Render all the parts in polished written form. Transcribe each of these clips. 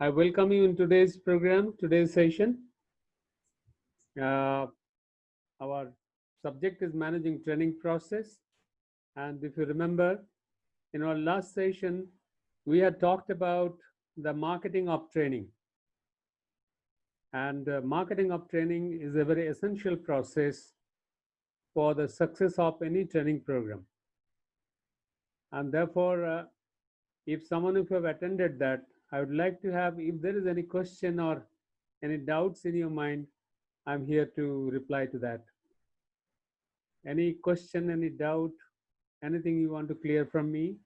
I welcome you in today's program, today's session. Our subject is managing training process. And if you remember, in our last session, we had talked about the marketing of training. And marketing of training is a very essential process for the success of any training program. And therefore, if someone of you have attended that, I would like to have, if there is any question or any doubts in your mind, I'm here to reply to that. Any question, any doubt, anything you want to clear from me?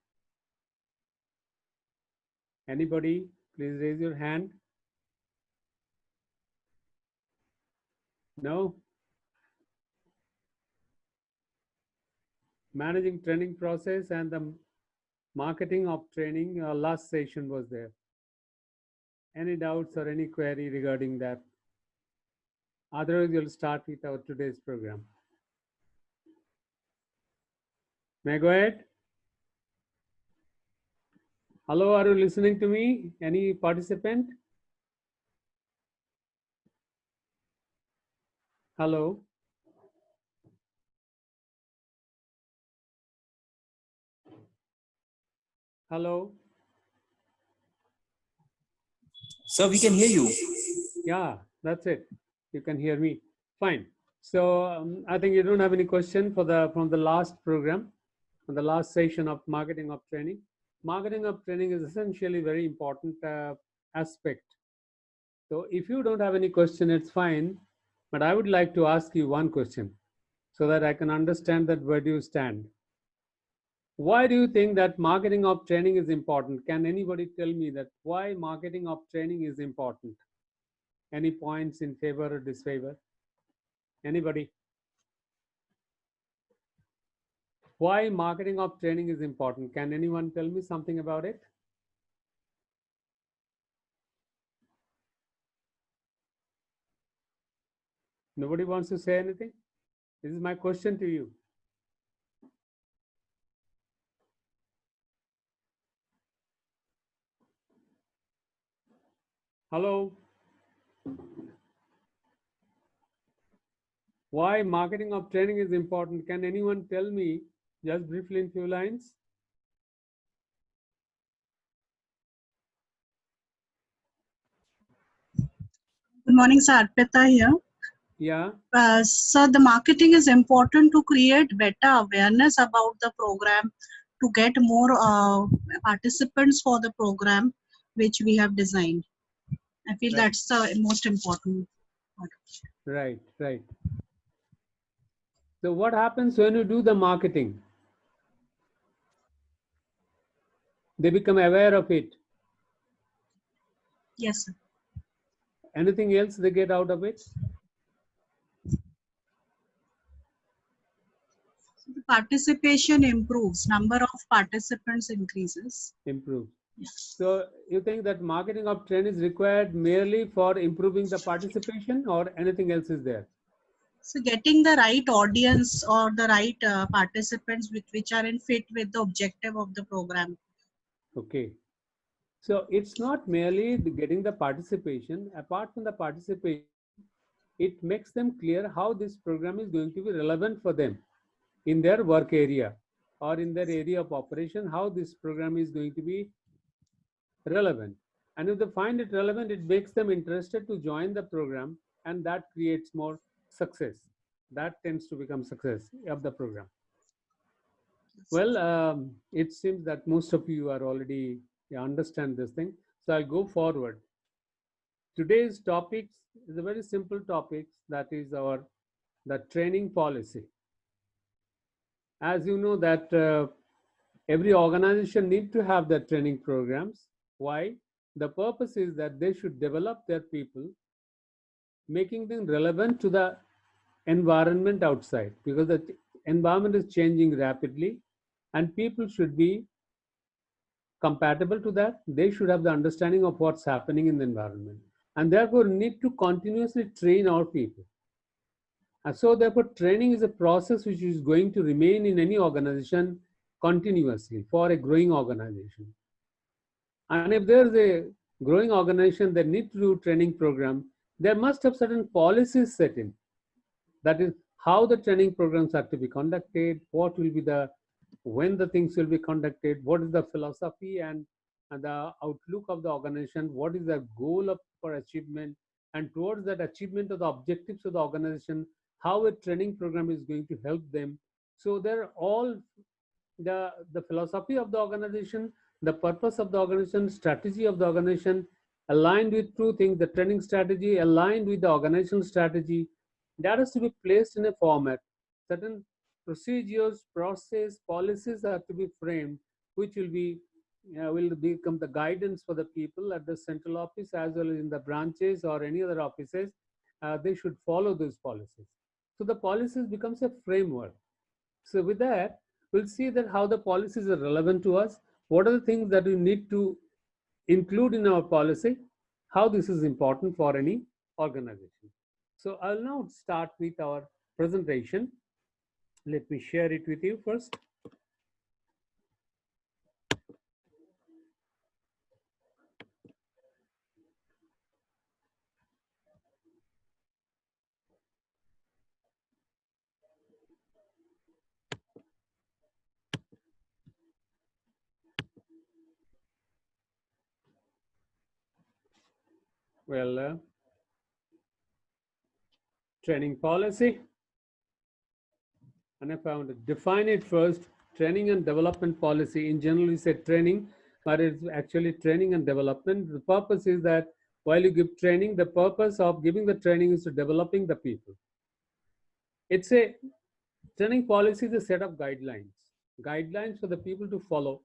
Anybody, please raise your hand. No? Managing training process and the marketing of training, last session was there. Any doubts or any query regarding that? Otherwise, we'll start with our today's program. May I go ahead? Hello, are you listening to me? Any participant? Hello? Hello? Sir, we can hear you. Yeah, that's it. You can hear me. Fine. So I think you don't have any question for from the last program, from the last session of marketing of training. Marketing of training is essentially very important aspect. So if you don't have any question, it's fine. But I would like to ask you one question so that I can understand that where do you stand. Why do you think that marketing of training is important? Can anybody tell me that why marketing of training is important? Any points in favor or disfavor? Anybody? Why marketing of training is important? Can anyone tell me something about it? Nobody wants to say anything? This is my question to you. Hello? Why marketing of training is important? Can anyone tell me just briefly in few lines? Good morning, sir. Arpita here. Yeah. So the marketing is important to create better awareness about the program, to get more participants for the program which we have designed. I feel that's the most important part. Right, right. So what happens when you do the marketing? They become aware of it. Yes, sir. Anything else they get out of it? The participation improves, number of participants increases. Improve. Yes. So you think that marketing of training is required merely for improving the participation or anything else is there? So getting the right audience or the right participants which are in fit with the objective of the program. Okay. So it's not merely getting the participation. Apart from the participation, it makes them clear how this program is going to be relevant for them in their work area or in their area of operation, how this program is going to be relevant. And if they find it relevant, it makes them interested to join the program, and that creates more success. That tends to become success of the program. Well, it seems that most of you are already understand this thing. So I'll go forward. Today's topics is a very simple topic, that is the training policy. As you know that every organization need to have their training programs. Why? The purpose is that they should develop their people, making them relevant to the environment outside, because the environment is changing rapidly and people should be compatible to that. They should have the understanding of what's happening in the environment, and therefore need to continuously train our people. And so therefore training is a process which is going to remain in any organization continuously for a growing organization. And if there's a growing organization, they need to do training program. There must have certain policies set in. That is how the training programs are to be conducted, what will be the, when the things will be conducted, what is the philosophy and the outlook of the organization, what is the goal of for achievement, and towards that achievement of the objectives of the organization, how a training program is going to help them. So they're all the philosophy of the organization, the purpose of the organization, strategy of the organization, aligned with two things, the training strategy aligned with the organizational strategy, that has to be placed in a format. Certain procedures, process, policies are to be framed, which will become the guidance for the people at the central office as well as in the branches or any other offices. They should follow those policies. So the policies becomes a framework. So with that, we'll see that how the policies are relevant to us, what are the things that we need to include in our policy, how this is important for any organization. So I'll now start with our presentation. Let me share it with you first. Well, training policy. And if I want to define it first, training and development policy, in general we say training, but it's actually training and development. The purpose is that while you give training, the purpose of giving the training is to developing the people. It's a training policy is a set of guidelines for the people to follow,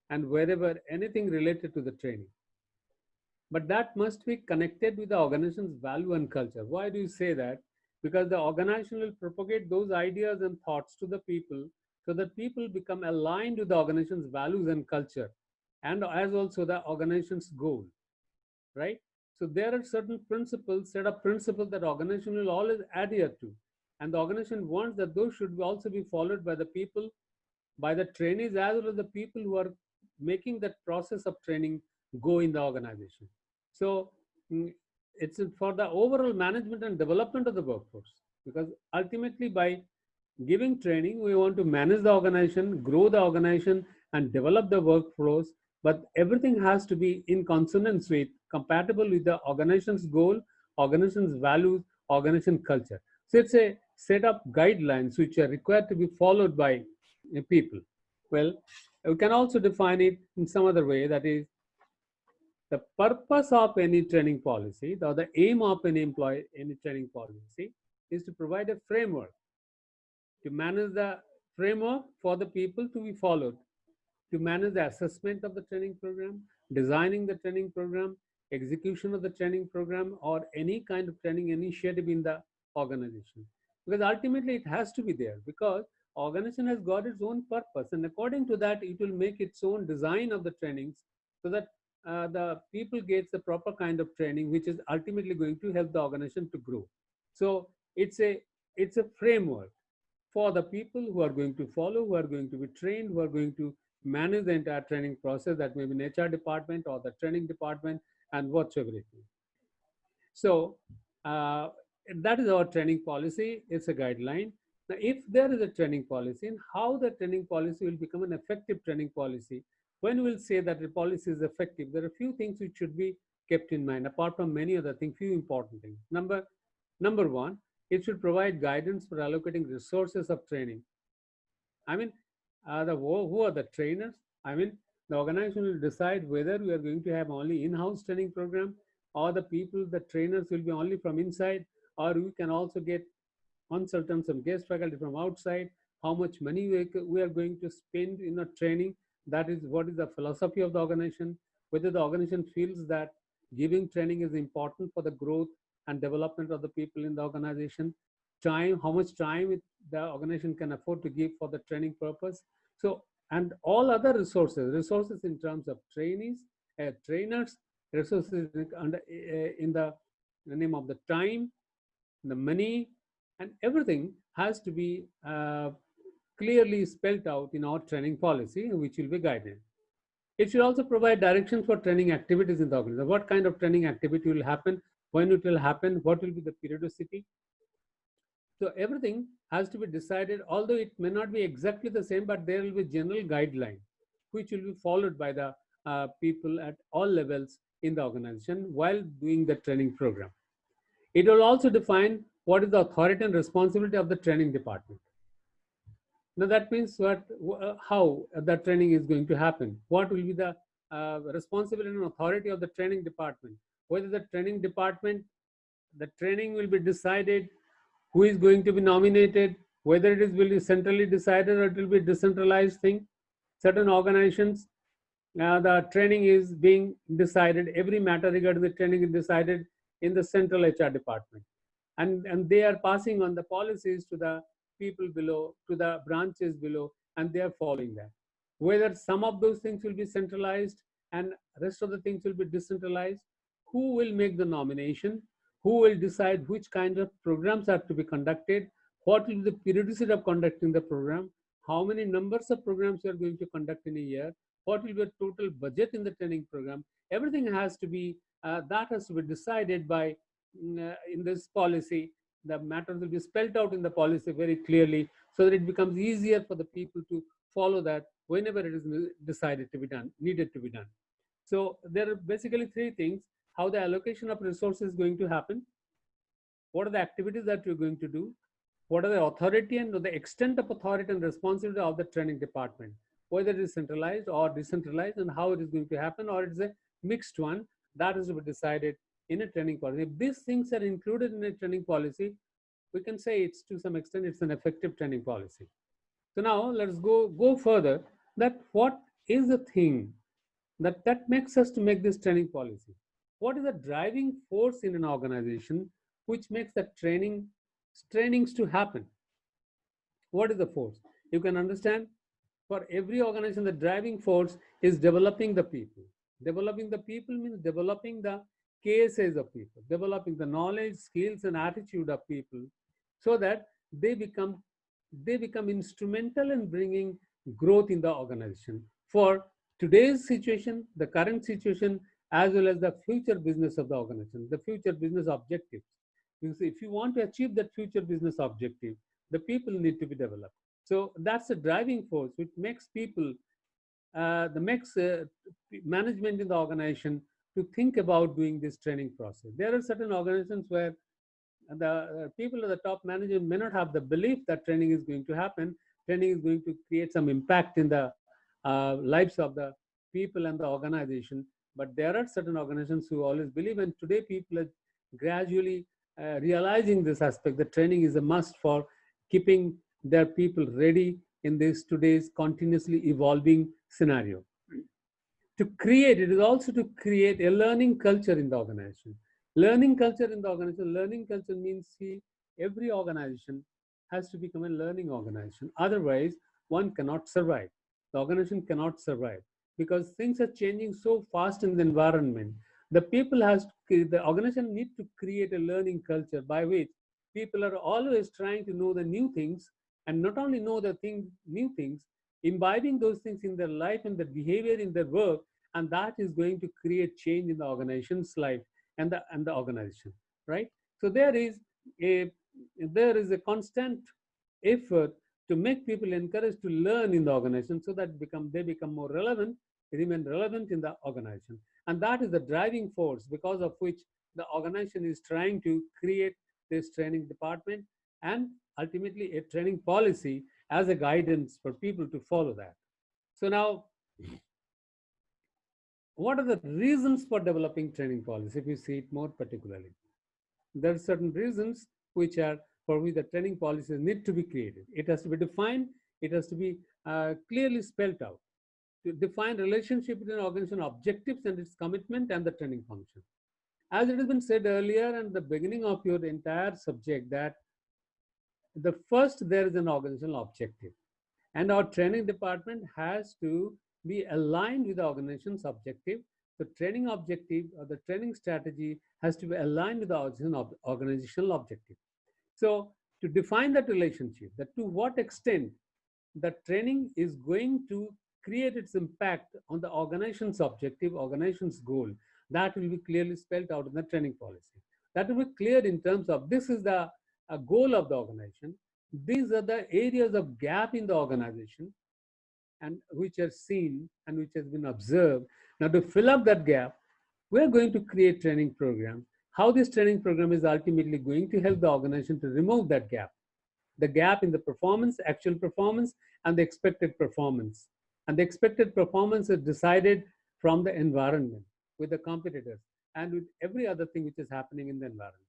and wherever anything related to the training. But that must be connected with the organization's value and culture. Why do you say that? Because the organization will propagate those ideas and thoughts to the people so that people become aligned with the organization's values and culture, and as also the organization's goal, right? So there are certain principles, set of principles that organization will always adhere to. And the organization wants that those should also be followed by the people, by the trainees, as well as the people who are making that process of training go in the organization. So it's for the overall management and development of the workforce, because ultimately by giving training, we want to manage the organization, grow the organization, and develop the workforce. But everything has to be in consonance with, compatible with the organization's goal, organization's values, organization culture. So it's a set of guidelines which are required to be followed by people. Well, we can also define it in some other way, that is, the purpose of any training policy, or the aim of any training policy, is to provide a framework, to manage the framework for the people to be followed, to manage the assessment of the training program, designing the training program, execution of the training program, or any kind of training initiative in the organization. Because ultimately it has to be there, because organization has got its own purpose, and according to that it will make its own design of the trainings so that the people get the proper kind of training which is ultimately going to help the organization to grow. So it's a framework for the people who are going to follow, who are going to be trained, who are going to manage the entire training process, that may be an HR department or the training department and whatsoever it is. So that is our training policy. It's a guideline. Now, if there is a training policy, and how the training policy will become an effective training policy, when we'll say that the policy is effective, there are a few things which should be kept in mind, apart from many other things, few important things. Number one, it should provide guidance for allocating resources of training. I mean, who are the trainers? I mean, the organization will decide whether we are going to have only in-house training program, or the people, the trainers will be only from inside, or we can also get consultants and guest faculty from outside. How much money we are going to spend in a training? That is what is the philosophy of the organization. Whether the organization feels that giving training is important for the growth and development of the people in the organization. Time, how much time the organization can afford to give for the training purpose. So, and all other resources in terms of trainees, trainers, resources in the name of the time, the money, and everything has to be clearly spelled out in our training policy, which will be guided. It should also provide directions for training activities in the organization. What kind of training activity will happen, when it will happen, what will be the periodicity. So everything has to be decided, although it may not be exactly the same, but there will be general guideline which will be followed by the people at all levels in the organization while doing the training program. It will also define what is the authority and responsibility of the training department. Now that means how the training is going to happen. What will be the responsibility and authority of the training department? Whether the training department, the training will be decided, who is going to be nominated, whether it will be centrally decided or it will be decentralized thing. Certain organizations, the training is being decided, every matter regarding the training is decided in the central HR department. And they are passing on the policies to the people below, to the branches below, and they are following that. Whether some of those things will be centralized and rest of the things will be decentralized, who will make the nomination, who will decide which kind of programs are to be conducted, what will be the periodicity of conducting the program, how many numbers of programs you are going to conduct in a year, what will be the total budget in the training program. Everything has to be, that has to be decided by, in this policy. The matters will be spelled out in the policy very clearly so that it becomes easier for the people to follow that whenever it is decided to be done, needed to be done. So there are basically three things: how the allocation of resources is going to happen, what are the activities that you're going to do, what are the authority and the extent of authority and responsibility of the training department, whether it is centralized or decentralized, and how it is going to happen, or it's a mixed one. That is to be decided in a training policy. If these things are included in a training policy, we can say it's, to some extent, it's an effective training policy. So now let's go further, that what is the thing that makes us to make this training policy? What is the driving force in an organization which makes the trainings to happen? What is the force? You can understand, for every organization, the driving force is developing the people. Developing the people means developing the KSAs of people, developing the knowledge, skills, and attitude of people, so that they become instrumental in bringing growth in the organization for today's situation, the current situation, as well as the future business of the organization, the future business objectives. Because if you want to achieve that future business objective, the people need to be developed. So that's the driving force which makes people, management in the organization to think about doing this training process. There are certain organizations where the people at the top management may not have the belief that training is going to happen. Training is going to create some impact in the lives of the people and the organization. But there are certain organizations who always believe, and today people are gradually realizing this aspect, that training is a must for keeping their people ready in this today's continuously evolving scenario. To create, it is also to create a learning culture in the organization. Learning culture in the organization, learning culture means, see, every organization has to become a learning organization. Otherwise, one cannot survive. The organization cannot survive because things are changing so fast in the environment. The people the organization need to create a learning culture by which people are always trying to know the new things, and not only know the new things, imbibing those things in their life and their behavior in their work, and that is going to create change in the organization's life and the organization, right? So there is a constant effort to make people encouraged to learn in the organization, so that they become more relevant, remain relevant in the organization. And that is the driving force because of which the organization is trying to create this training department and ultimately a training policy as a guidance for people to follow that. So now, what are the reasons for developing training policy? If you see it more particularly, there are certain reasons which are for which the training policies need to be created. It has to be defined. It has to be clearly spelled out to define relationship between organization objectives and its commitment and the training function. As it has been said earlier in the beginning of your entire subject, that the first there is an organizational objective, and our training department has to be aligned with the organization's objective. The training objective or the training strategy has to be aligned with the organizational objective. So to define that relationship, that to what extent the training is going to create its impact on the organization's objective, organization's goal, that will be clearly spelled out in the training policy. That will be clear in terms of this is the goal of the organization. These are the areas of gap in the organization and which are seen and which has been observed. Now to fill up that gap, we're going to create training program. How this training program is ultimately going to help the organization to remove that gap. The gap in the performance, actual performance, and the expected performance. And the expected performance is decided from the environment with the competitors and with every other thing which is happening in the environment.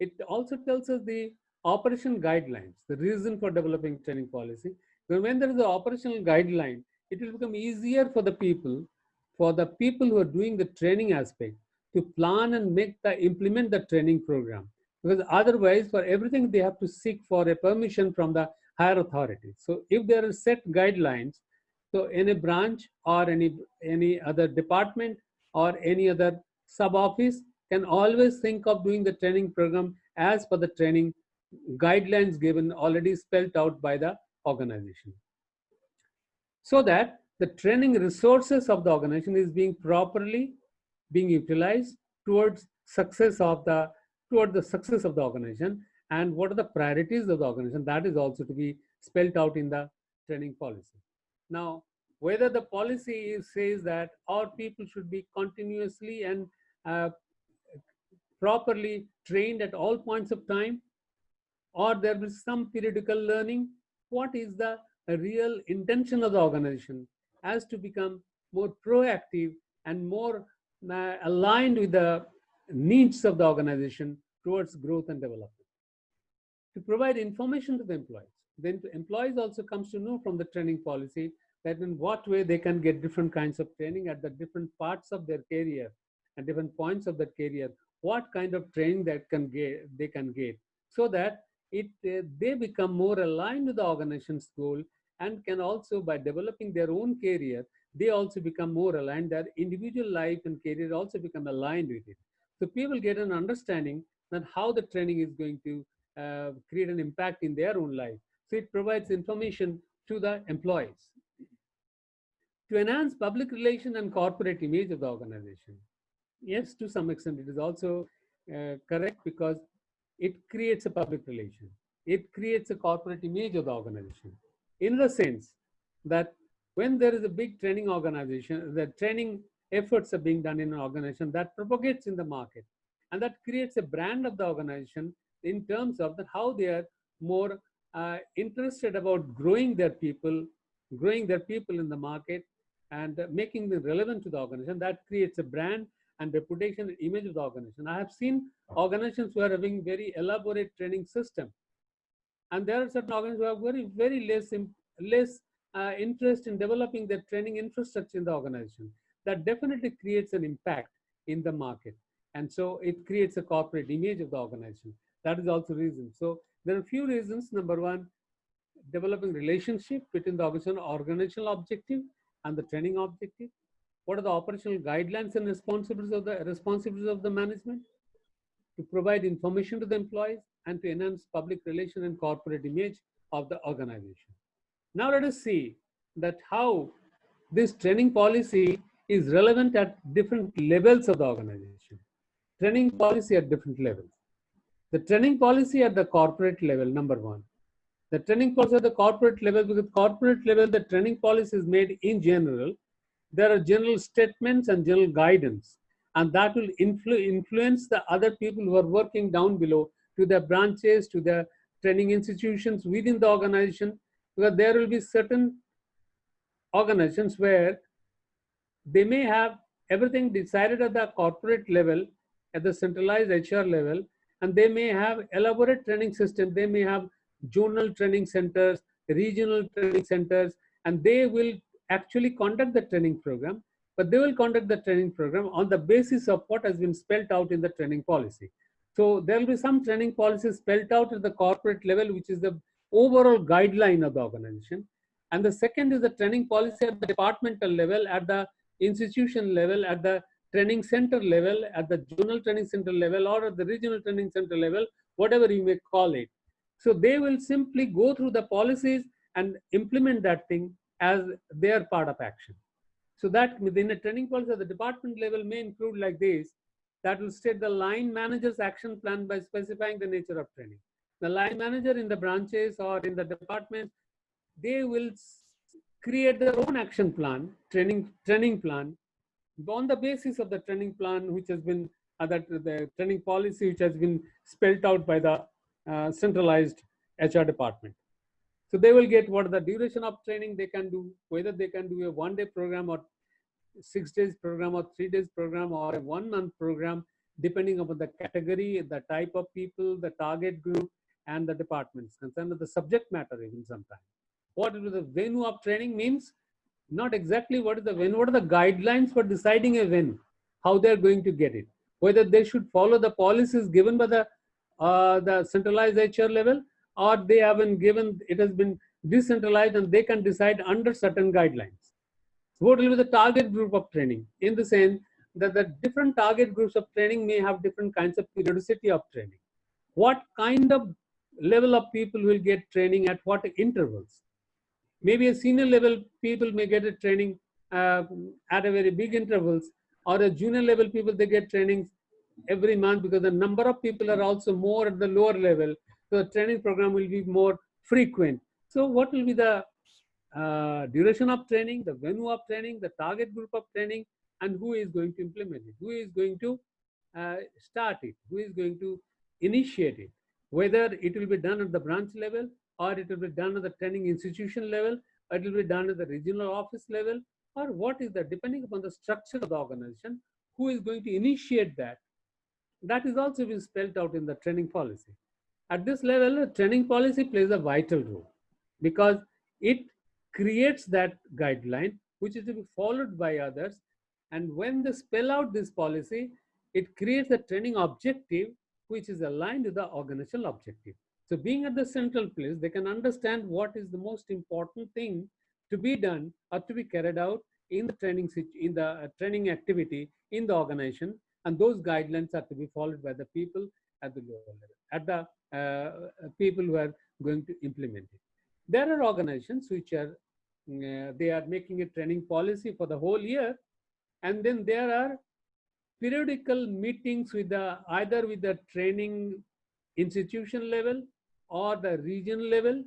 It also tells us the operation guidelines, the reason for developing training policy. When there is an operational guideline, it will become easier for the people who are doing the training aspect to plan and implement the training program. Because otherwise, for everything, they have to seek for a permission from the higher authority. So if there are set guidelines, so any branch or any other department or any other sub-office can always think of doing the training program as per the training guidelines given, already spelled out by the organization. So that the training resources of the organization is being properly utilized towards success of the organization, and what are the priorities of the organization, that is also to be spelled out in the training policy. Now, whether the policy says that our people should be continuously and properly trained at all points of time, or there will be some periodical learning, what is the real intention of the organization as to become more proactive and more aligned with the needs of the organization towards growth and development. To provide information to the employees. Then the employees also comes to know from the training policy that in what way they can get different kinds of training at the different parts of their career and different points of their career, what kind of training that they can get, so that they become more aligned with the organization's goal, and can also, by developing their own career, they also become more aligned. Their individual life and career also become aligned with it. So people get an understanding that how the training is going to create an impact in their own life. So it provides information to the employees. To enhance public relation and corporate image of the organization. Yes, to some extent it is also correct, because it creates a public relation. It creates a corporate image of the organization, in the sense that when there is a big training organization, the training efforts are being done in an organization, that propagates in the market, and that creates a brand of the organization in terms of how they are more interested about growing their people in the market and making them relevant to the organization. That creates a brand and reputation and image of the organization. I have seen organizations who are having very elaborate training system, and there are certain organizations who have very less interest in developing their training infrastructure in the organization. That definitely creates an impact in the market, and so it creates a corporate image of the organization. That is also reason. So there are a few reasons. Number one, developing relationship between the organizational objective and the training objective. What are the operational guidelines and responsibilities of the management? To provide information to the employees and to enhance public relation and corporate image of the organization. Now let us see that how this training policy is relevant at different levels of the organization. Training policy at different levels. The training policy at the corporate level, number one. The training policy at the corporate level, because corporate level, the training policy is made in general. There are general statements and general guidance, and that will influence the other people who are working down below, to the branches, to the training institutions within the organization, because there will be certain organizations where they may have everything decided at the corporate level, at the centralized HR level, and they may have elaborate training system. They may have zonal training centers, regional training centers, and they will actually conduct the training program, but they will conduct the training program on the basis of what has been spelled out in the training policy. So there will be some training policies spelled out at the corporate level, which is the overall guideline of the organization. And the second is the training policy at the departmental level, at the institution level, at the training center level, at the zonal training center level, or at the regional training center level, whatever you may call it. So they will simply go through the policies and implement that thing as their part of action. So that within a training policy at the department level may include like this, that will state the line manager's action plan by specifying the nature of training. The line manager in the branches or in the department, they will create their own action plan, training plan, on the basis of the training plan which has been, that the training policy which has been spelled out by the centralized HR department. So they will get what the duration of training they can do, whether they can do a 1-day program or 6 days program or 3 days program or a 1-month program, depending upon the category, the type of people, the target group, and the departments concerned, the subject matter even sometimes. What is the venue of training means? Not exactly what is the when, what are the guidelines for deciding a when, how they're going to get it, whether they should follow the policies given by the centralized HR level, or they haven't given, it has been decentralized and they can decide under certain guidelines. So what will be the target group of training? In the sense that the different target groups of training may have different kinds of periodicity of training. What kind of level of people will get training at what intervals? Maybe a senior level people may get a training at a very big intervals, or a junior level people, they get trainings every month because the number of people are also more at the lower level. So the training program will be more frequent. So what will be the duration of training, the venue of training, the target group of training, and who is going to implement it, who is going to start it, who is going to initiate it, whether it will be done at the branch level, or it will be done at the training institution level, or it will be done at the regional office level, or what is that, depending upon the structure of the organization, who is going to initiate that. That is also been spelled out in the training policy. At this level, the training policy plays a vital role because it creates that guideline which is to be followed by others. And when they spell out this policy, it creates a training objective which is aligned with the organizational objective. So being at the central place, they can understand what is the most important thing to be done or to be carried out in the training activity in the organization, and those guidelines are to be followed by the people at the lower level, at the people who are going to implement it. There are organizations which are they are making a training policy for the whole year, and then there are periodical meetings with either with the training institution level or the region level.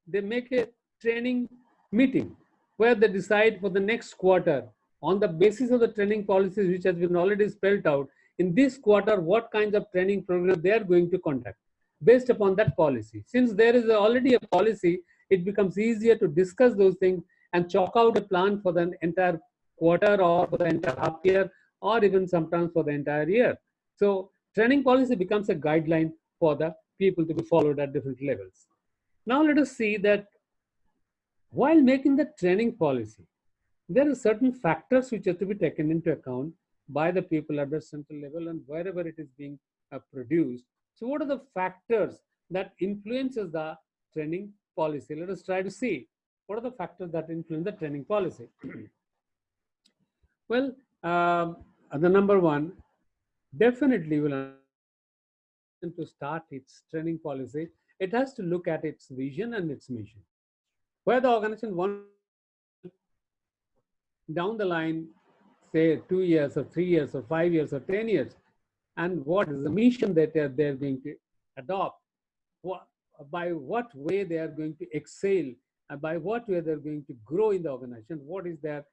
They make a training meeting where they decide for the next quarter on the basis of the training policies which has been already spelled out. In this quarter, what kinds of training program they are going to conduct based upon that policy. Since there is already a policy, it becomes easier to discuss those things and chalk out a plan for the entire quarter or for the entire half year or even sometimes for the entire year. So training policy becomes a guideline for the people to be followed at different levels. Now let us see that while making the training policy, there are certain factors which have to be taken into account by the people at the central level and wherever it is being produced. So what are the factors that influences the training policy? Let us try to see what are the factors that influence the training policy. Well, the number one, definitely will to start its training policy, it has to look at its vision and its mission. Where the organization wants down the line, say 2 years or 3 years or 5 years or 10 years, and what is the mission that they're going to adopt, by what way they are going to excel, and by what way they're going to grow in the organization, what is their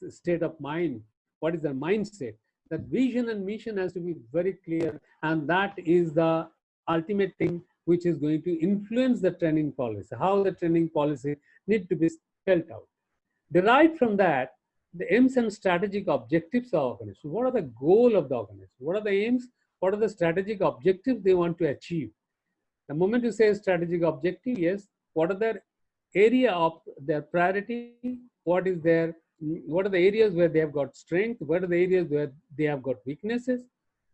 state of mind, what is their mindset. That vision and mission has to be very clear, and that is the ultimate thing which is going to influence the training policy, how the training policy need to be spelled out. Derived from that, the aims and strategic objectives of the organization. What are the goal of the organization? What are the aims? What are the strategic objectives they want to achieve? The moment you say strategic objective, yes, what are their area of their priority? What are the areas where they have got strength? What are the areas where they have got weaknesses?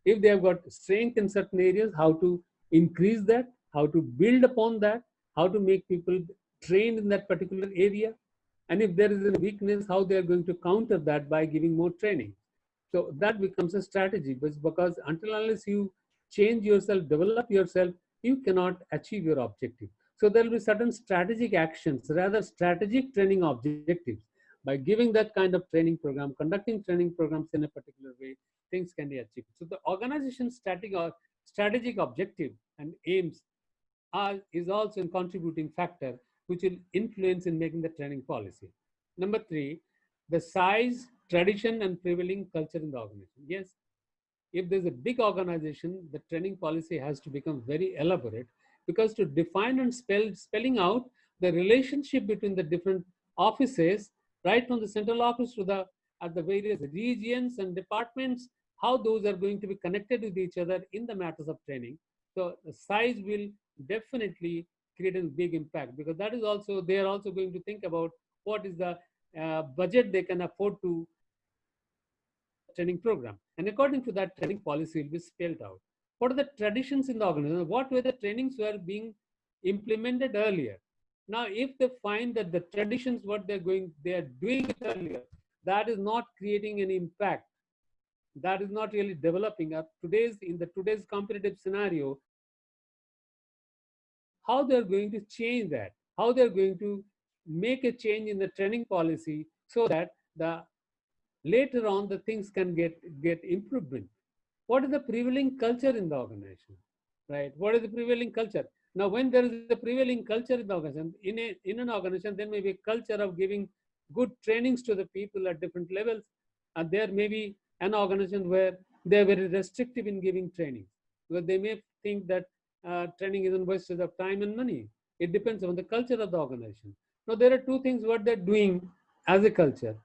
If they have got strength in certain areas, how to increase that, how to build upon that, how to make people trained in that particular area. And if there is a weakness, how they are going to counter that by giving more training. So that becomes a strategy, because until unless you change yourself, develop yourself, you cannot achieve your objective. So there will be certain strategic actions, rather strategic training objectives. By giving that kind of training program, conducting training programs in a particular way, things can be achieved. So the organization's strategic objective and aims is also a contributing factor which will influence in making the training policy. Number three, the size, tradition, and prevailing culture in the organization. Yes, if there's a big organization, the training policy has to become very elaborate, because to define and spelling out the relationship between the different offices, right from the central office to the at the various regions and departments, how those are going to be connected with each other in the matters of training. So the size will definitely create a big impact, because that is also, they are also going to think about what is the budget they can afford to training program. And according to that, training policy will be spelled out. What are the traditions in the organization? What were the trainings were being implemented earlier? Now, if they find that the traditions, what they are doing it earlier, that is not creating any impact, that is not really developing up in today's competitive scenario, how they're going to change that, how they're going to make a change in the training policy so that the later on the things can get improvement. What is the prevailing culture in the organization, right? What is the prevailing culture? Now, when there is a prevailing culture in the organization, in an organization, there may be a culture of giving good trainings to the people at different levels, and there may be an organization where they are very restrictive in giving training, because they may think that training is a waste of time and money. It depends on the culture of the organization. Now, there are two things what they're doing as a culture.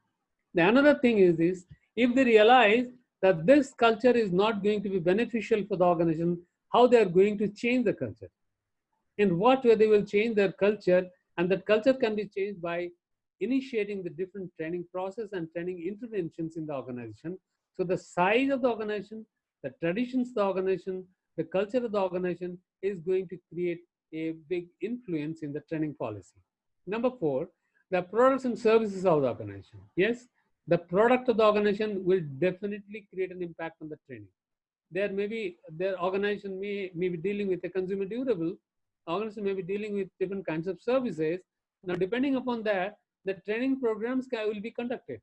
The another thing is this: if they realize that this culture is not going to be beneficial for the organization, how they are going to change the culture, in what way they will change their culture, and that culture can be changed by initiating the different training process and training interventions in the organization. So the size of the organization, the traditions of the organization, the culture of the organization is going to create a big influence in the training policy. Number four, the products and services of the organization. Yes, the product of the organization will definitely create an impact on the training. There may be, their organization may be dealing with a consumer durable, organization may be dealing with different kinds of services. Now, depending upon that, the training programs will be conducted.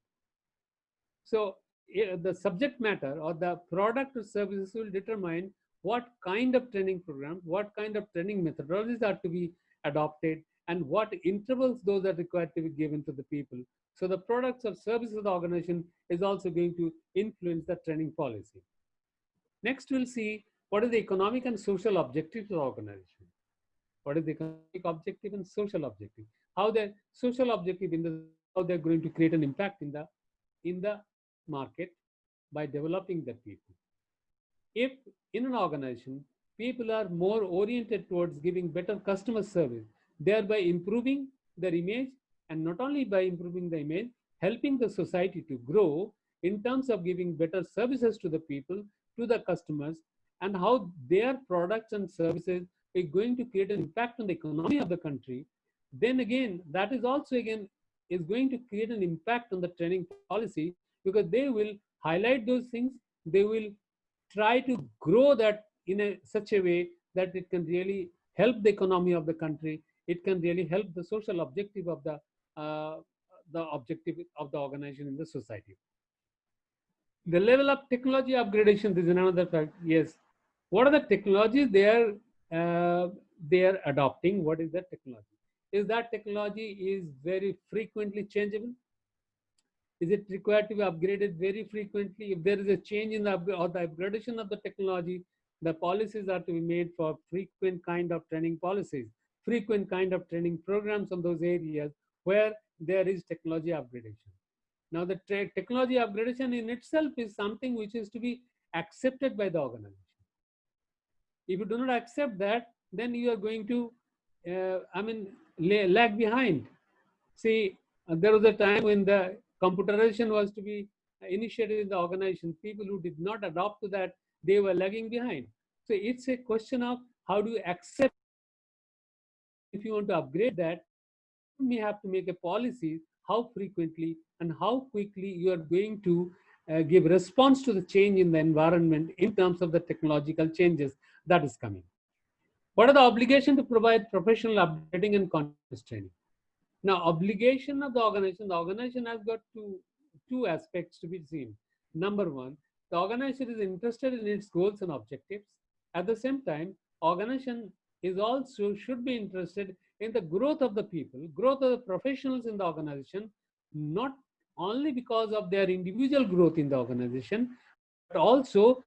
So the subject matter or the product or services will determine what kind of training program, what kind of training methodologies are to be adopted, and what intervals those are required to be given to the people. So the products or services of the organization is also going to influence the training policy. Next, we'll see what is the economic and social objective of the organization. What is the economic objective and social objective? How the social objective in the how they're going to create an impact in the market by developing the people. If in an organization people are more oriented towards giving better customer service, thereby improving their image, and not only by improving the image, helping the society to grow in terms of giving better services to the people, to the customers, and how their products and services are going to create an impact on the economy of the country, then again, that is also again is going to create an impact on the training policy, because they will highlight those things, they will try to grow that in such a way that it can really help the economy of the country, it can really help the social objective of the objective of the organization in the society. The level of technology upgradation is another fact. Yes, what are the technologies they are adopting? What is that technology? Is that technology is very frequently changeable? Is it required to be upgraded very frequently? If there is a change in the upgradation of the technology, the policies are to be made for frequent kind of training policies, frequent kind of training programs on those areas where there is technology upgradation. Now, the technology upgradation in itself is something which is to be accepted by the organization. If you do not accept that, then you are going to, lag behind. See, there was a time when the computerization was to be initiated in the organization. People who did not adopt to that, they were lagging behind. So it's a question of how do you accept. If you want to upgrade that, you may have to make a policy how frequently and how quickly you are going to give response to the change in the environment in terms of the technological changes that is coming. What are the obligation to provide professional updating and continuous training? Now, obligation of the organization has got two aspects to be seen. Number one, the organization is interested in its goals and objectives. At the same time, organization is also should be interested in the growth of the people, growth of the professionals in the organization, not only because of their individual growth in the organization, but also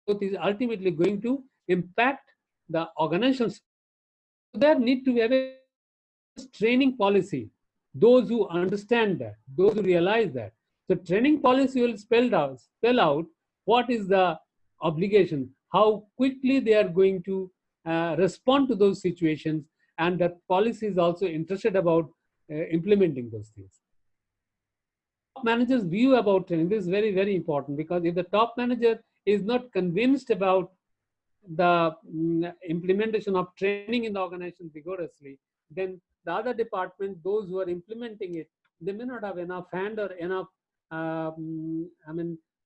growth is ultimately going to impact the organization's. There need to be a training policy. Those who understand that, those who realize that. So training policy will spell out what is the obligation, how quickly they are going to respond to those situations, and that policy is also interested about implementing those things. Top managers' view about training, this is very, very important, because if the top manager is not convinced about the implementation of training in the organization rigorously, then the other department, those who are implementing it, they may not have enough hand or enough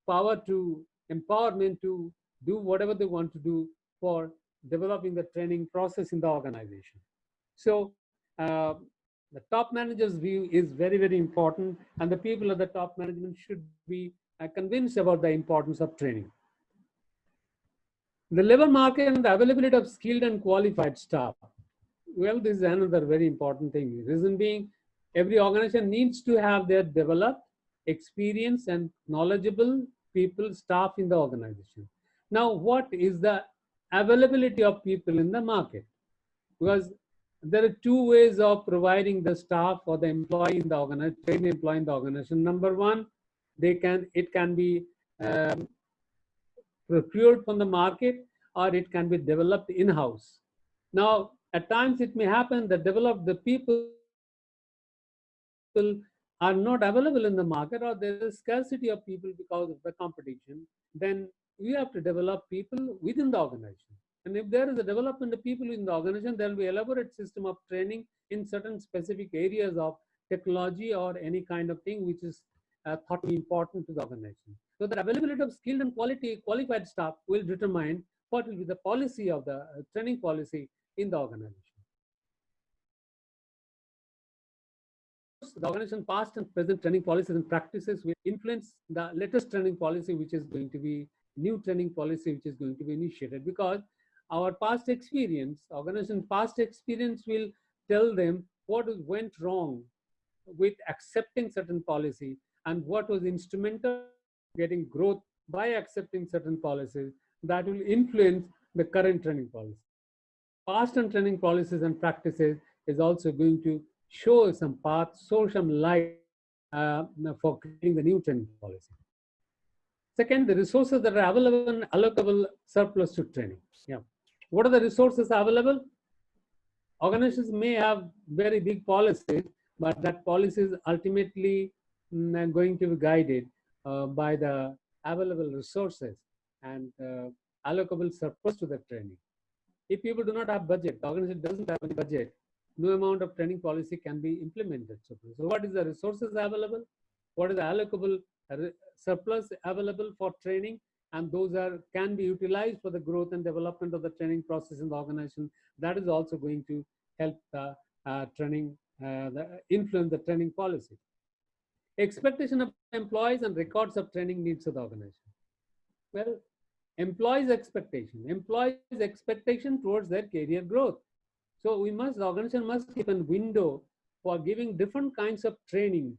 power to empowerment to do whatever they want to do for developing the training process in the organization. So the top manager's view is very, very important, and the people at the top management should be convinced about the importance of training. The labor market and the availability of skilled and qualified staff. Well, this is another very important thing. Reason being, every organization needs to have their developed, experienced, and knowledgeable people, staff in the organization. Now, what is the availability of people in the market? Because there are two ways of providing the staff or the employee in the organization, trained employee in the organization. Number one, it can be procured from the market, or it can be developed in-house. Now, at times it may happen that the people are not available in the market, or there is scarcity of people because of the competition. Then we have to develop people within the organization. And if there is a development of people in the organization, there will be elaborate system of training in certain specific areas of technology or any kind of thing which is thought to be important to the organization. So the availability of skilled and qualified staff will determine what will be the policy of the training policy in the organization. The organization past and present training policies and practices will influence the latest training policy, which is going to be new training policy, which is going to be initiated, because our past experience, organization past experience will tell them what went wrong with accepting certain policy and what was instrumental getting growth by accepting certain policies that will influence the current training policy. Past and training policies and practices is also going to show some path, show some light for creating the new training policy. Second, the resources that are available and allocable surplus to training. Yeah. What are the resources available? Organizations may have very big policies, but that policy is ultimately going to be guided by the available resources and allocable surplus to the training. If people do not have budget, the organization doesn't have any budget, no amount of training policy can be implemented. So what is the resources available? What is the allocable surplus available for training? And those can be utilized for the growth and development of the training process in the organization. That is also going to help the influence the training policy. Expectation of employees and records of training needs of the organization. Well, employees' expectation towards their career growth. So the organization must keep a window for giving different kinds of training,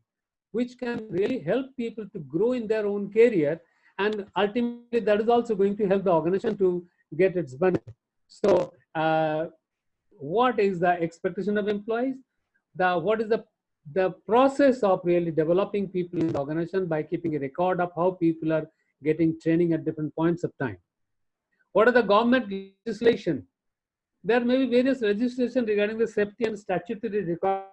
which can really help people to grow in their own career. And ultimately, that is also going to help the organization to get its benefit. So what is the expectation of employees? What is the process of really developing people in the organization by keeping a record of how people are getting training at different points of time? What are the government legislation? There may be various legislation regarding the safety and statutory requirements.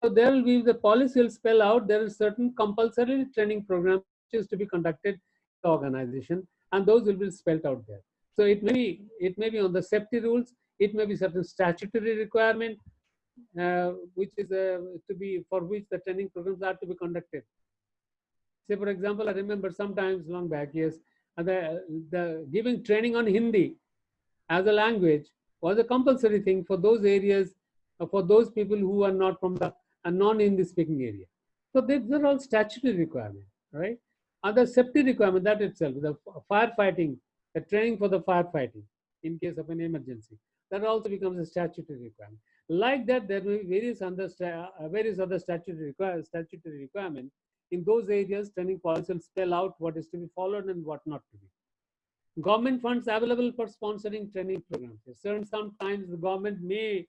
So there will be the policy will spell out there is certain compulsory training program which is to be conducted in the organization, and those will be spelled out there. So it may be on the safety rules, it may be certain statutory requirement which is for which the training programs are to be conducted. Say for example, I remember sometimes long back, yes, the giving training on Hindi. as a language was a compulsory thing for those areas, for those people who are not from the non-Hindi speaking area. So these are all statutory requirements, right? Other safety requirement, that itself, the firefighting, the training for the firefighting in case of an emergency, that also becomes a statutory requirement. Like that, there will be various other statutory requirements. In those areas, training policy will spell out what is to be followed and what not to be. Government funds available for sponsoring training programs. Sometimes the government may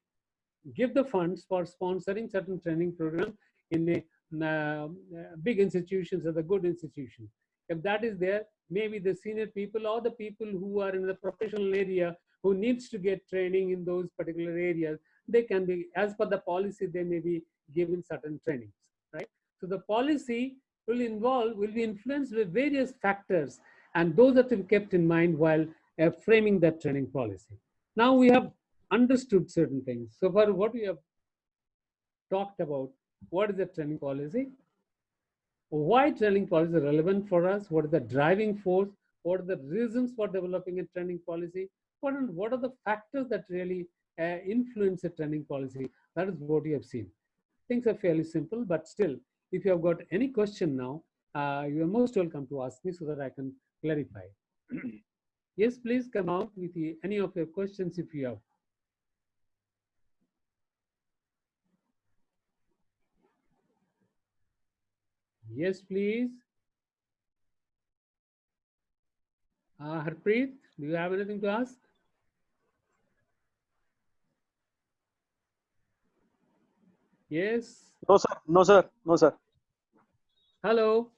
give the funds for sponsoring certain training programs in big institutions or the good institutions. If that is there, maybe the senior people or the people who are in the professional area who needs to get training in those particular areas, they can be, as per the policy, they may be given certain trainings, right? So the policy will be influenced with various factors, and those are to be kept in mind while framing that training policy. Now we have understood certain things. So far, what we have talked about, what is the training policy? Why training policy is relevant for us? What is the driving force? What are the reasons for developing a training policy? What are the factors that really influence a training policy? That is what we have seen. Things are fairly simple, but still, if you have got any question now, you are most welcome to ask me so that I can clarify. Yes, please come out with any of your questions if you have. Yes, please. Harpreet, do you have anything to ask? Yes. No, sir. No, sir. No, sir. Hello.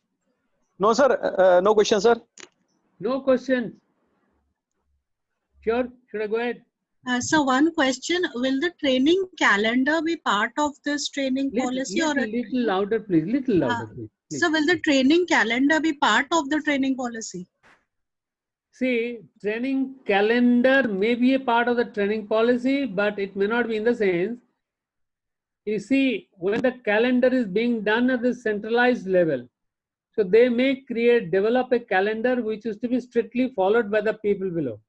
No, sir. No question, sir. No questions. Sure. Should I go ahead? So one question, will the training calendar be part of this training policy or? Little louder, please. Little louder, please. So will the training calendar be part of the training policy? See, training calendar may be a part of the training policy, but it may not be in the sense. You see, when the calendar is being done at the centralized level, so they may develop a calendar which is to be strictly followed by the people below.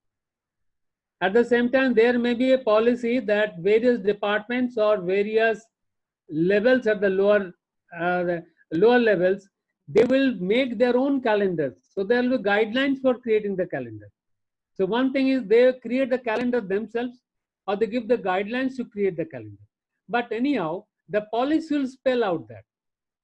At the same time, there may be a policy that various departments or various levels at the lower levels, they will make their own calendars. So there will be guidelines for creating the calendar. So one thing is they create the calendar themselves, or they give the guidelines to create the calendar. But anyhow, the policy will spell out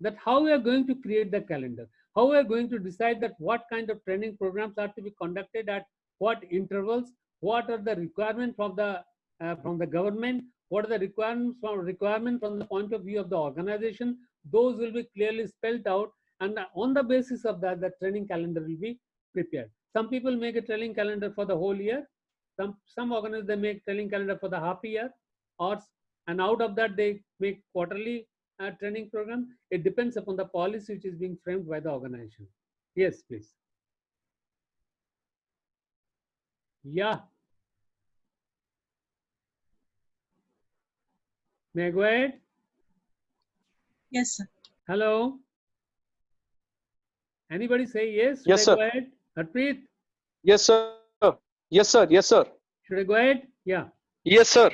that how we are going to create the calendar, how we are going to decide that what kind of training programs are to be conducted at what intervals, what are the requirements from the government, what are the requirements from the point of view of the organization. Those will be clearly spelled out, and on the basis of that, the training calendar will be prepared. Some people make a training calendar for the whole year. Some organizations, they make training calendar for the half year, and out of that they make quarterly training program. It depends upon the policy which is being framed by the organization. Yes, please. Yeah. May I go ahead? Yes, sir. Hello. Anybody say yes? Yes, sir. Go ahead? Harpreet? Yes, sir. Yes, sir. Yes, sir. Should I go ahead? Yeah. Yes, sir.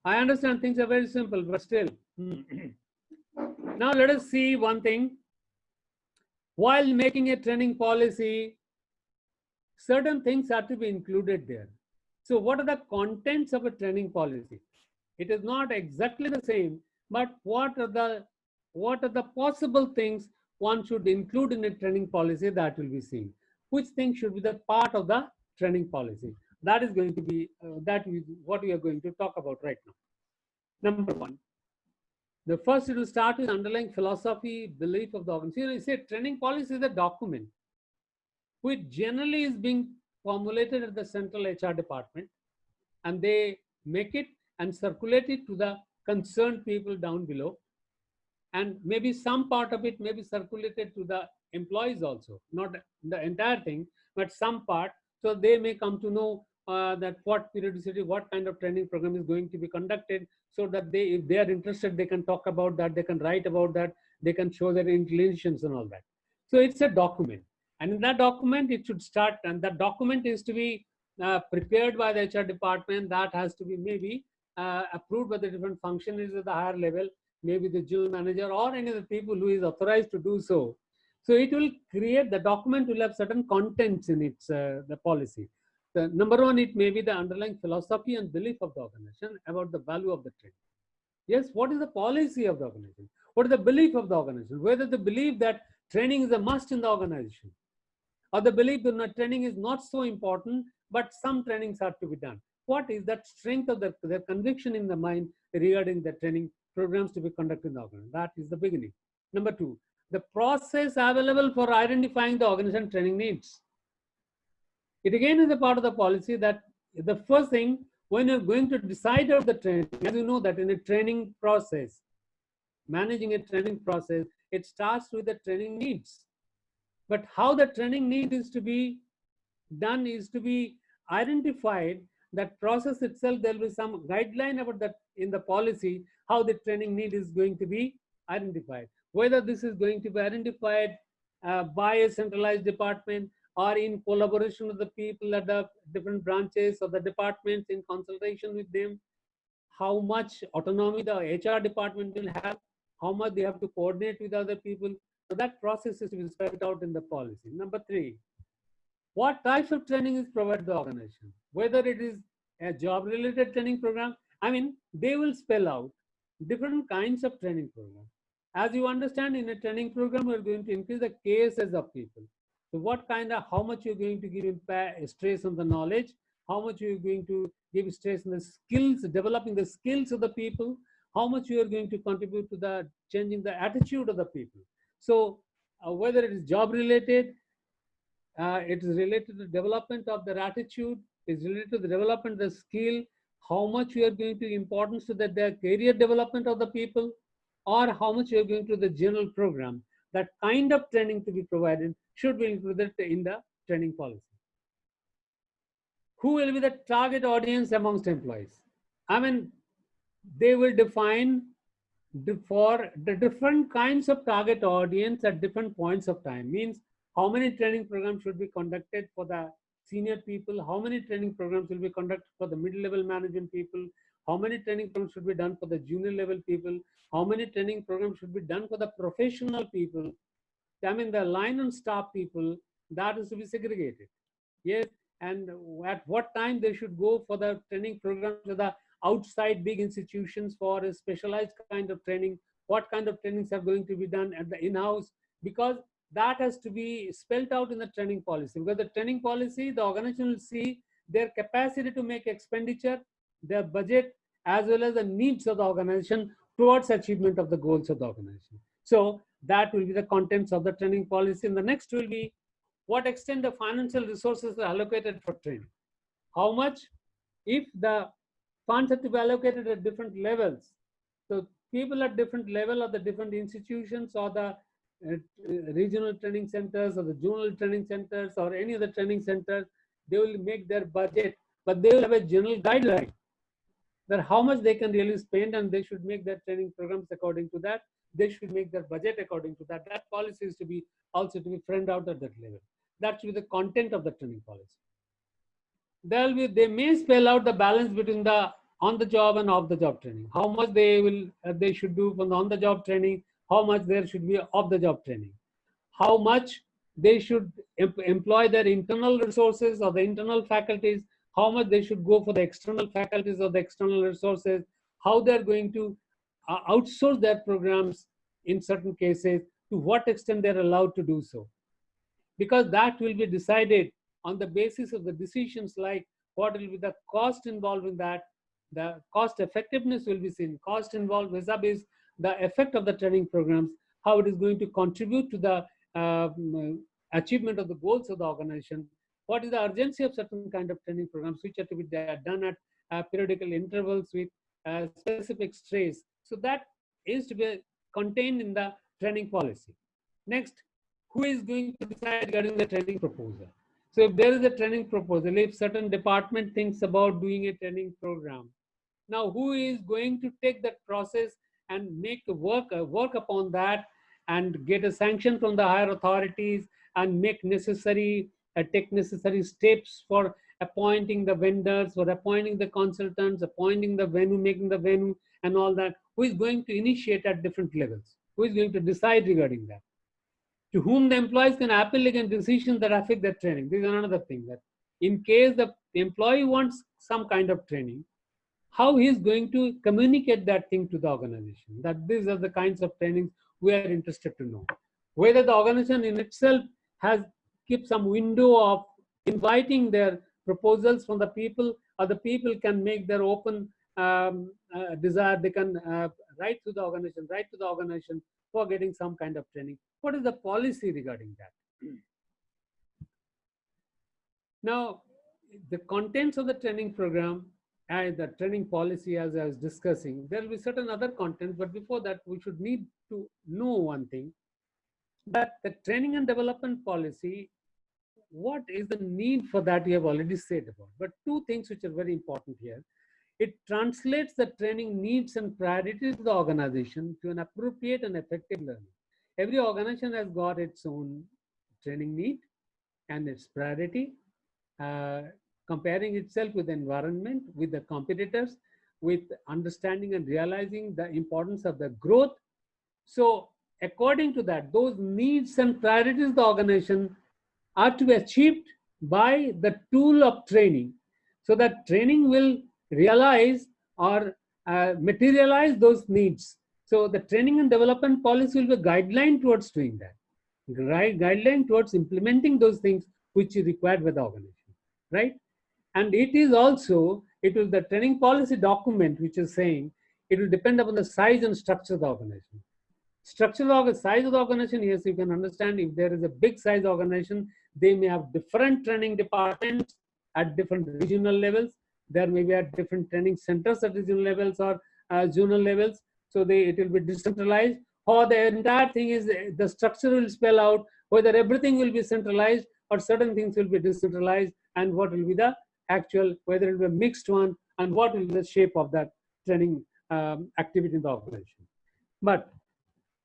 I understand things are very simple, but still. Now let us see one thing. While making a training policy, certain things are to be included there. So what are the contents of a training policy? It is not exactly the same, but what are the possible things one should include in a training policy that will be seen? Which things should be the part of the training policy? That is going to be what we are going to talk about right now. Number one, the first it will start with underlying philosophy, belief of the organization. You say training policy is a document which generally is being formulated at the central HR department, and they make it and circulate it to the concerned people down below. And maybe some part of it may be circulated to the employees also, not the entire thing, but some part. So they may come to know that what periodicity, what kind of training program is going to be conducted, so that if they are interested, they can talk about that, they can write about that, they can show their inclinations and all that. So it's a document. And in that document, it should start, and that document is to be prepared by the HR department, that has to be maybe approved by the different functionaries at the higher level, maybe the general manager or any of the people who is authorized to do so. So it will create, the document will have certain contents in its the policy. The number one, it may be the underlying philosophy and belief of the organization about the value of the training. Yes, what is the policy of the organization? What is the belief of the organization? Whether the belief that training is a must in the organization, or the belief that training is not so important, but some trainings are to be done. What is that strength of their conviction in the mind regarding the training programs to be conducted in the organization? That is the beginning. Number two, the process available for identifying the organization training needs. It again is a part of the policy that the first thing, when you're going to decide on the training, as you know that in a training process, managing a training process, it starts with the training needs. But how the training need is to be done is to be identified. That process itself, there will be some guideline about that in the policy, how the training need is going to be identified. Whether this is going to be identified by a centralized department or in collaboration with the people at the different branches of the departments in consultation with them, how much autonomy the HR department will have, how much they have to coordinate with other people. So that process is to be spelled out in the policy. Number three, what types of training is provided to the organization? Whether it is a job-related training program, I mean, they will spell out different kinds of training programs. As you understand, in a training program, we're going to increase the cases of people. So what kind of, how much you're going to give impact, stress on the knowledge, how much you're going to give stress on the skills, developing the skills of the people, how much you are going to contribute to the changing the attitude of the people. So whether it is job related, it is related to the development of their attitude, is related to the development of the skill, how much you are going to importance to their career development of the people, or how much you are going to the general program. That kind of training to be provided should be included in the training policy. Who will be the target audience amongst employees? I mean, they will define for the different kinds of target audience at different points of time. Means how many training programs should be conducted for the senior people, how many training programs will be conducted for the mid-level management people, how many training programs should be done for the junior level people, how many training programs should be done for the professional people. I mean, the line and staff people, that is to be segregated. Yes, and at what time they should go for the training programs to the outside big institutions for a specialized kind of training, what kind of trainings are going to be done at the in-house, because that has to be spelled out in the training policy. Because the training policy, the organization will see their capacity to make expenditure, their budget, as well as the needs of the organization towards achievement of the goals of the organization. So that will be the contents of the training policy. And the next will be what extent the financial resources are allocated for training. How much, if the funds are to be allocated at different levels. So people at different level of the different institutions or the regional training centers or the zonal training centers or any other training centers, they will make their budget, but they will have a general guideline that how much they can really spend, and they should make their training programs according to that. They should make their budget according to that. That policy is to be also to be framed out at that level. That should be the content of the training policy. They may spell out the balance between the on-the-job and off-the-job training. How much they should do from the on-the-job training, how much there should be off-the-job training, how much they should employ their internal resources or the internal faculties, how much they should go for the external faculties or the external resources, how they're going to outsource their programs in certain cases, to what extent they're allowed to do so. Because that will be decided on the basis of the decisions like what will be the cost involved in that, the cost effectiveness will be seen, cost involved vis-a-vis the effect of the training programs, how it is going to contribute to the achievement of the goals of the organization, what is the urgency of certain kind of training programs which are to be done at periodical intervals with specific stress. So that is to be contained in the training policy. Next, who is going to decide regarding the training proposal? So if there is a training proposal, if certain department thinks about doing a training program, now who is going to take that process and make work upon that and get a sanction from the higher authorities and make necessary take necessary steps for appointing the vendors, for appointing the consultants, appointing the venue, making the venue, and all that. Who is going to initiate at different levels? Who is going to decide regarding that? To whom the employees can appeal against decisions that affect their training. This is another thing, that in case the employee wants some kind of training, how he is going to communicate that thing to the organization. That these are the kinds of trainings we are interested to know. Whether the organization in itself has kept some window of inviting their proposals from the people, or the people can make their open desire. They can write to the organization for getting some kind of training. What is the policy regarding that? Now, the contents of the training program and the training policy, as I was discussing, there will be certain other contents, but before that, we should need to know one thing, that the training and development policy, what is the need for that we have already said about. But two things which are very important here. It translates the training needs and priorities of the organization to an appropriate and effective learning. Every organization has got its own training need and its priority, comparing itself with the environment, with the competitors, with understanding and realizing the importance of the growth. So according to that, those needs and priorities of the organization are to be achieved by the tool of training. So that training will realize or materialize those needs. So the training and development policy will be a guideline towards doing that. Guideline towards implementing those things which is required by the organization, right? And it is also, it will, the training policy document which is saying, it will depend upon the size and structure of the organization. Structure of the size of the organization, yes, you can understand if there is a big size organization, they may have different training departments at different regional levels. There may be at different training centers at regional levels or zonal levels. So it will be decentralized, or the entire thing is, the structure will spell out whether everything will be centralized or certain things will be decentralized, and what will be the actual, whether it will be a mixed one, and what will be the shape of that training activity in the organization. But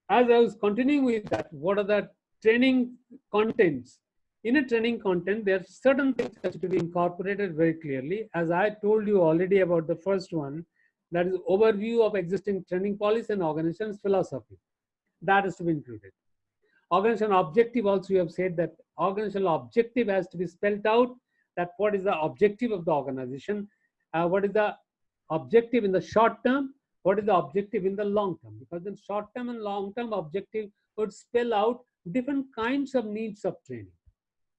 as I was continuing with that, what are the training contents? In a training content, there are certain things that have to be incorporated very clearly. As I told you already about the first one, that is overview of existing training policy and organization's philosophy. That is to be included. Organizational objective also, you have said that organizational objective has to be spelled out, that what is the objective of the organization, what is the objective in the short term, what is the objective in the long term, because the short term and long term objective would spell out different kinds of needs of training,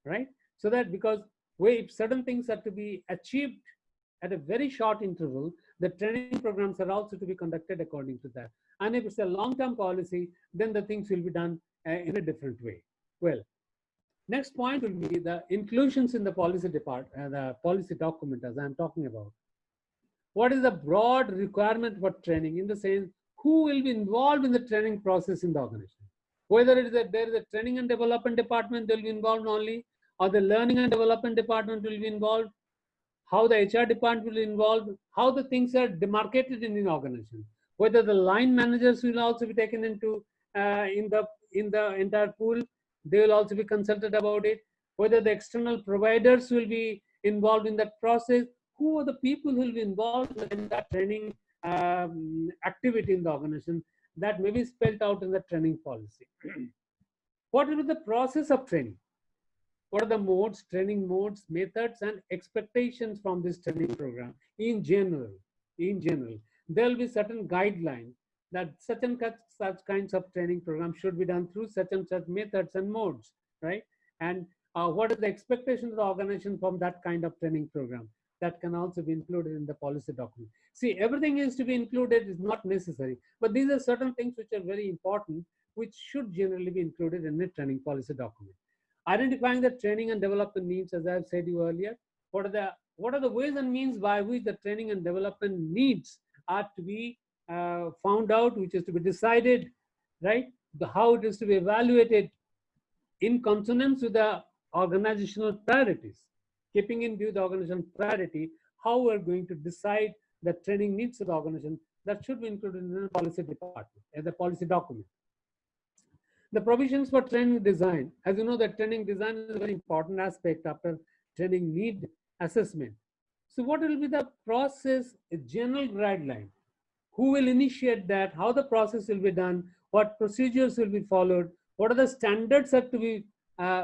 right? So that, because if certain things are to be achieved at a very short interval, the training programs are also to be conducted according to that. And if it's a long-term policy, then the things will be done in a different way. Well, next point will be the inclusions in the policy the policy document, as I'm talking about. What is the broad requirement for training, in the sense, who will be involved in the training process in the organization? Whether it is that there is a training and development department, they'll be involved only, or the learning and development department will be involved, how the HR department will be involved, how the things are demarcated in an organization, whether the line managers will also be taken into in the entire pool, they will also be consulted about it, whether the external providers will be involved in that process, who are the people who will be involved in that training activity in the organization, that may be spelled out in the training policy. What will be the process of training? What are the modes, training modes, methods, and expectations from this training program in general? In general, there will be certain guidelines that such and such kinds of training programs should be done through such and such methods and modes, right? And what is the expectation of the organization from that kind of training program? That can also be included in the policy document. See, everything is to be included is not necessary, but these are certain things which are very important, which should generally be included in the training policy document. Identifying the training and development needs, as I've said you earlier, what are the ways and means by which the training and development needs are to be found out, which is to be decided, right? How it is to be evaluated in consonance with the organizational priorities. Keeping in view the organizational priority, how we're going to decide the training needs of the organization, that should be included in the policy department, as a policy document. The provisions for training design. As you know, that training design is a very important aspect after training need assessment. So what will be the process, a general guideline? Who will initiate that? How the process will be done? What procedures will be followed? What are the standards that to be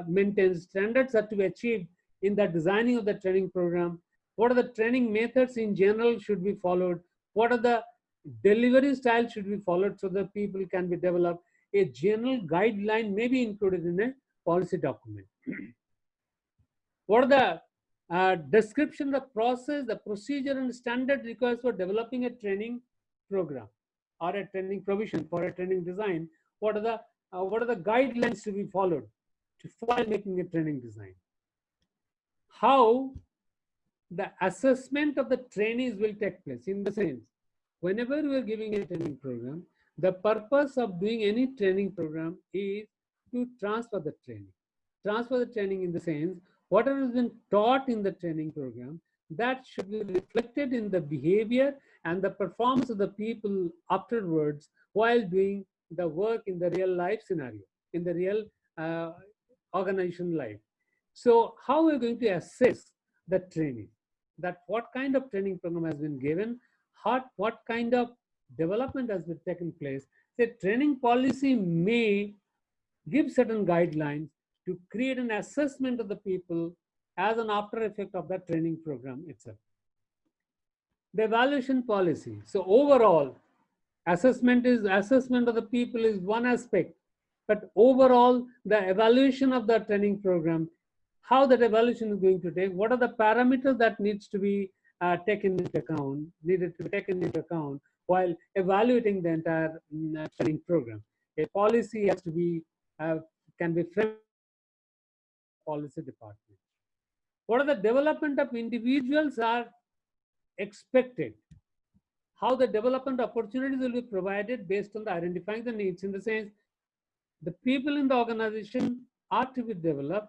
maintained? Standards that to be achieved in the designing of the training program? What are the training methods in general should be followed? What are the delivery style should be followed so that people can be developed? A general guideline may be included in a policy document. What are the description, the process, the procedure and standard required for developing a training program or a training provision for a training design? What are the guidelines to be followed while making a training design? How the assessment of the trainees will take place, in the sense, whenever we are giving a training program, the purpose of doing any training program is to transfer the training. Transfer the training in the sense, whatever has been taught in the training program, that should be reflected in the behavior and the performance of the people afterwards while doing the work in the real life scenario, in the real organization life. So how are we going to assess the training? That what kind of training program has been given, what kind of development has been taken place. The training policy may give certain guidelines to create an assessment of the people as an after effect of that training program itself. The evaluation policy. So overall, assessment of the people is one aspect, but overall the evaluation of the training program, how that evaluation is going to take, what are the parameters that needs to be needed to be taken into account while evaluating the entire training program. A policy has to be can be framed policy department. What are the development of individuals are expected? How the development opportunities will be provided based on the identifying the needs, in the sense the people in the organization are to be developed.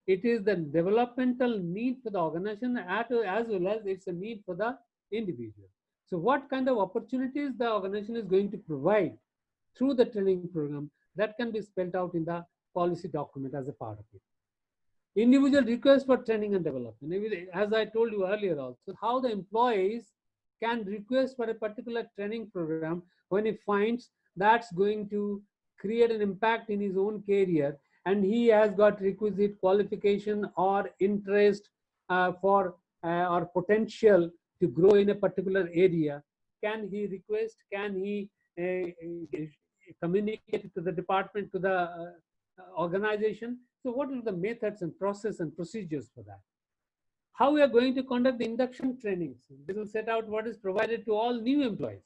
It is the developmental need for the organization as well as it's a need for the individual. So what kind of opportunities the organization is going to provide through the training program, that can be spelled out in the policy document as a part of it. Individual requests for training and development. As I told you earlier also, how the employees can request for a particular training program when he finds that's going to create an impact in his own career and he has got requisite qualification or interest or potential to grow in a particular area. Can he request, can he communicate to the department, to the organization? So what are the methods and process and procedures for that? How we are going to conduct the induction trainings? This will set out what is provided to all new employees.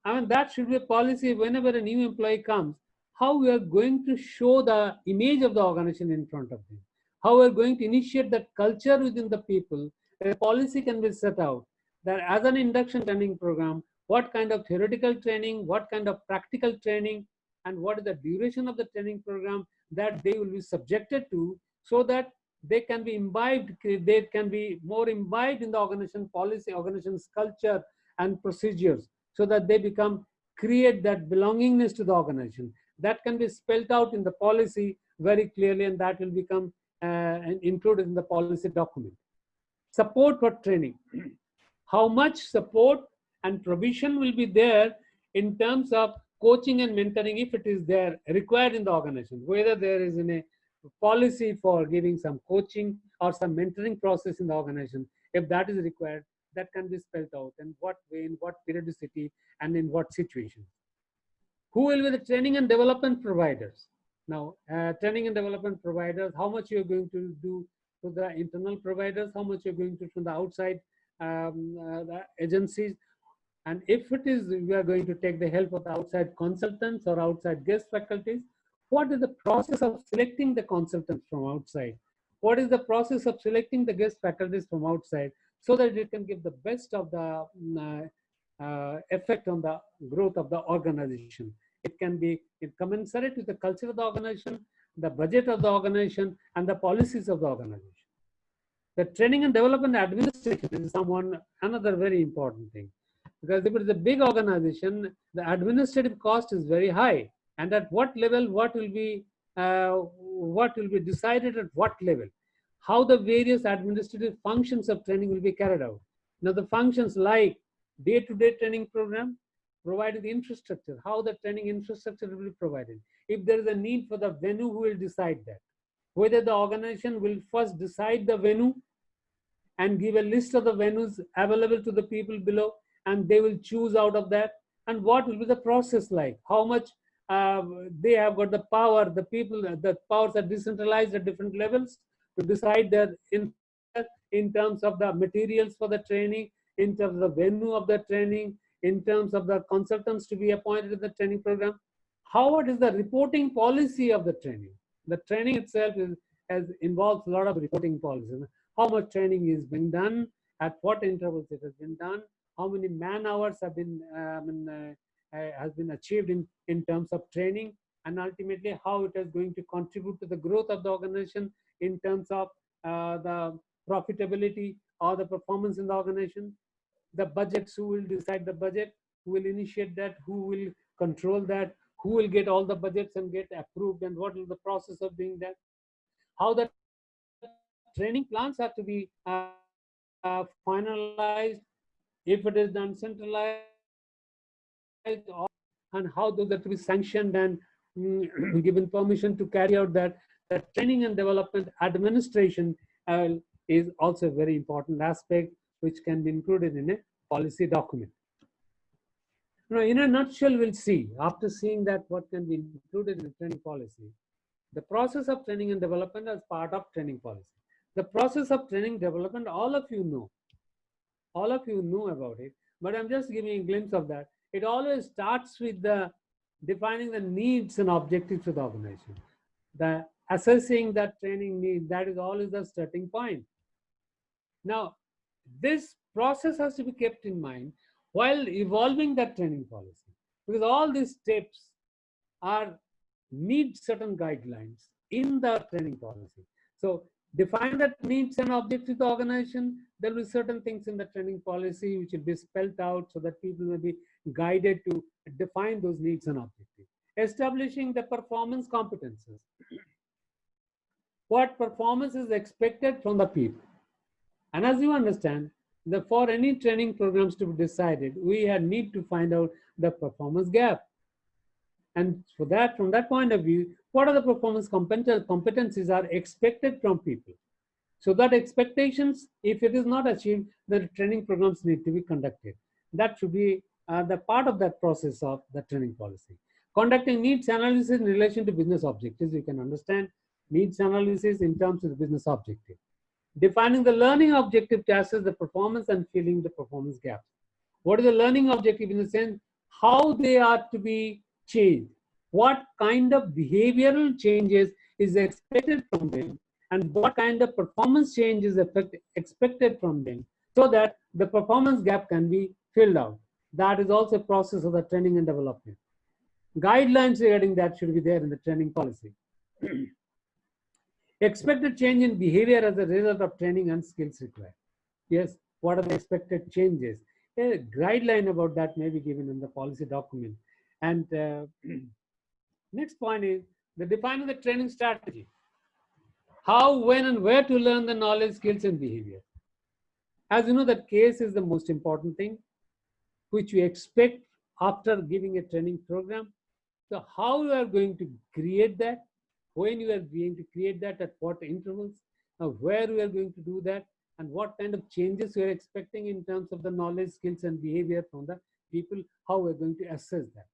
I mean, that should be a policy whenever a new employee comes, how we are going to show the image of the organization in front of them, how we are going to initiate that culture within the people. A policy can be set out that as an induction training program, what kind of theoretical training, what kind of practical training, and what is the duration of the training program that they will be subjected to, so that they can be imbibed, they can be more imbibed in the organization policy, organization's culture and procedures, so that they create that belongingness to the organization. That can be spelled out in the policy very clearly, and that will become included in the policy document. Support for training. How much support and provision will be there in terms of coaching and mentoring, if it is there required in the organization, whether there is a policy for giving some coaching or some mentoring process in the organization. If that is required, that can be spelled out, and what way, in what periodicity, and in what situation. Who will be the training and development providers? Now, training and development providers, how much you're going to do to the internal providers, how much you're going to from the outside the agencies, and if it is we are going to take the help of the outside consultants or outside guest faculties, what is the process of selecting the consultants from outside? What is the process of selecting the guest faculties from outside, so that it can give the best of the effect on the growth of the organization? It can be commensurate with the culture of the organization, the budget of the organization, and the policies of the organization. The training and development administration is another very important thing, because if it is a big organization, the administrative cost is very high. and at what level, what will be decided at what level, how the various administrative functions of training will be carried out. Now, the functions like day-to-day training program, providing the infrastructure, how the training infrastructure will be provided. If there is a need for the venue, who will decide that? Whether the organization will first decide the venue and give a list of the venues available to the people below, and they will choose out of that. And what will be the process like? How much they have got the power, the people, the powers are decentralized at different levels to decide that in terms of the materials for the training, in terms of the venue of the training, in terms of the consultants to be appointed in the training program. What is the reporting policy of the training? The training itself involves a lot of reporting policies. How much training is being done, at what intervals it has been done, how many man hours have been has been achieved in terms of training, and ultimately how it is going to contribute to the growth of the organization in terms of the profitability or the performance in the organization. The budgets, who will decide the budget, who will initiate that, who will control that, who will get all the budgets and get approved, and what is the process of doing that, how the training plans have to be finalized, if it is done centralized, and how those are to be sanctioned and given permission to carry out that. The training and development administration is also a very important aspect which can be included in a policy document. Now, in a nutshell, we'll see, after seeing that, what can be included in the training policy. The process of training and development as part of training policy. The process of training development, all of you know about it, but I'm just giving a glimpse of that. It always starts with the defining the needs and objectives of the organization. The assessing that training need, that is always the starting point. Now, this process has to be kept in mind while evolving that training policy, because all these steps need certain guidelines in the training policy. So define that needs and objectives of the organization. There will be certain things in the training policy which will be spelled out so that people will be guided to define those needs and objectives. Establishing the performance competences. What performance is expected from the people. And as you understand, for any training programs to be decided, we need to find out the performance gap. And for that, from that point of view, what are the performance competencies are expected from people? So that expectations, if it is not achieved, the training programs need to be conducted. That should be the part of that process of the training policy. Conducting needs analysis in relation to business objectives. You can understand needs analysis in terms of the business objective. Defining the learning objective to assess the performance and filling the performance gaps. What is the learning objective in the sense how they are to be changed? What kind of behavioral changes is expected from them, and what kind of performance change is expected from them, so that the performance gap can be filled out. That is also a process of the training and development. Guidelines regarding that should be there in the training policy. Expected change in behavior as a result of training and skills required. Yes, what are the expected changes? A guideline about that may be given in the policy document. And next point is the defining the training strategy. How, when, and where to learn the knowledge, skills, and behavior. As you know, that case is the most important thing, which we expect after giving a training program. So how you are going to create that, when you are going to create that, at what intervals, where we are going to do that, and what kind of changes we are expecting in terms of the knowledge, skills, and behavior from the people, how we are going to assess that.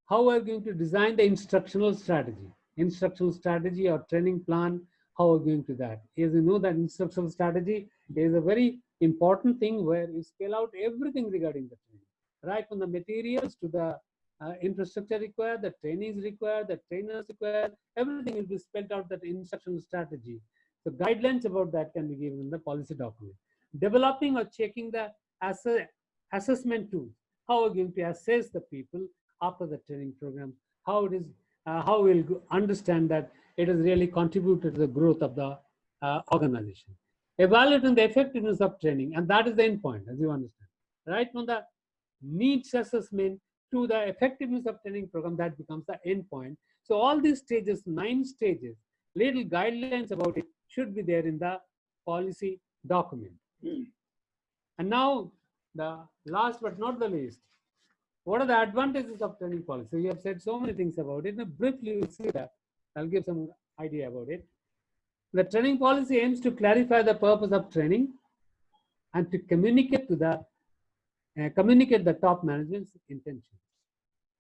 How we are going to design the instructional strategy or training plan, how we are going to that. As you know, that instructional strategy is a very important thing where you spell out everything regarding the training, right from the materials to the infrastructure required, the trainees required, the trainers required, everything will be spelled out, that instructional strategy. So guidelines about that can be given in the policy document. Developing or checking the assessment tools. How we're going to assess the people after the training program, how it is, how we'll understand that it has really contributed to the growth of the organization. Evaluating the effectiveness of training, and that is the end point, as you understand. Right from the needs assessment to the effectiveness of training program, that becomes the end point. So all these stages, 9 stages, little guidelines about it should be there in the policy document. And now the last but not the least, what are the advantages of training policy? We have said so many things about it. Now, briefly, we'll see that. I'll give some idea about it. The training policy aims to clarify the purpose of training and to communicate to the top management's intentions.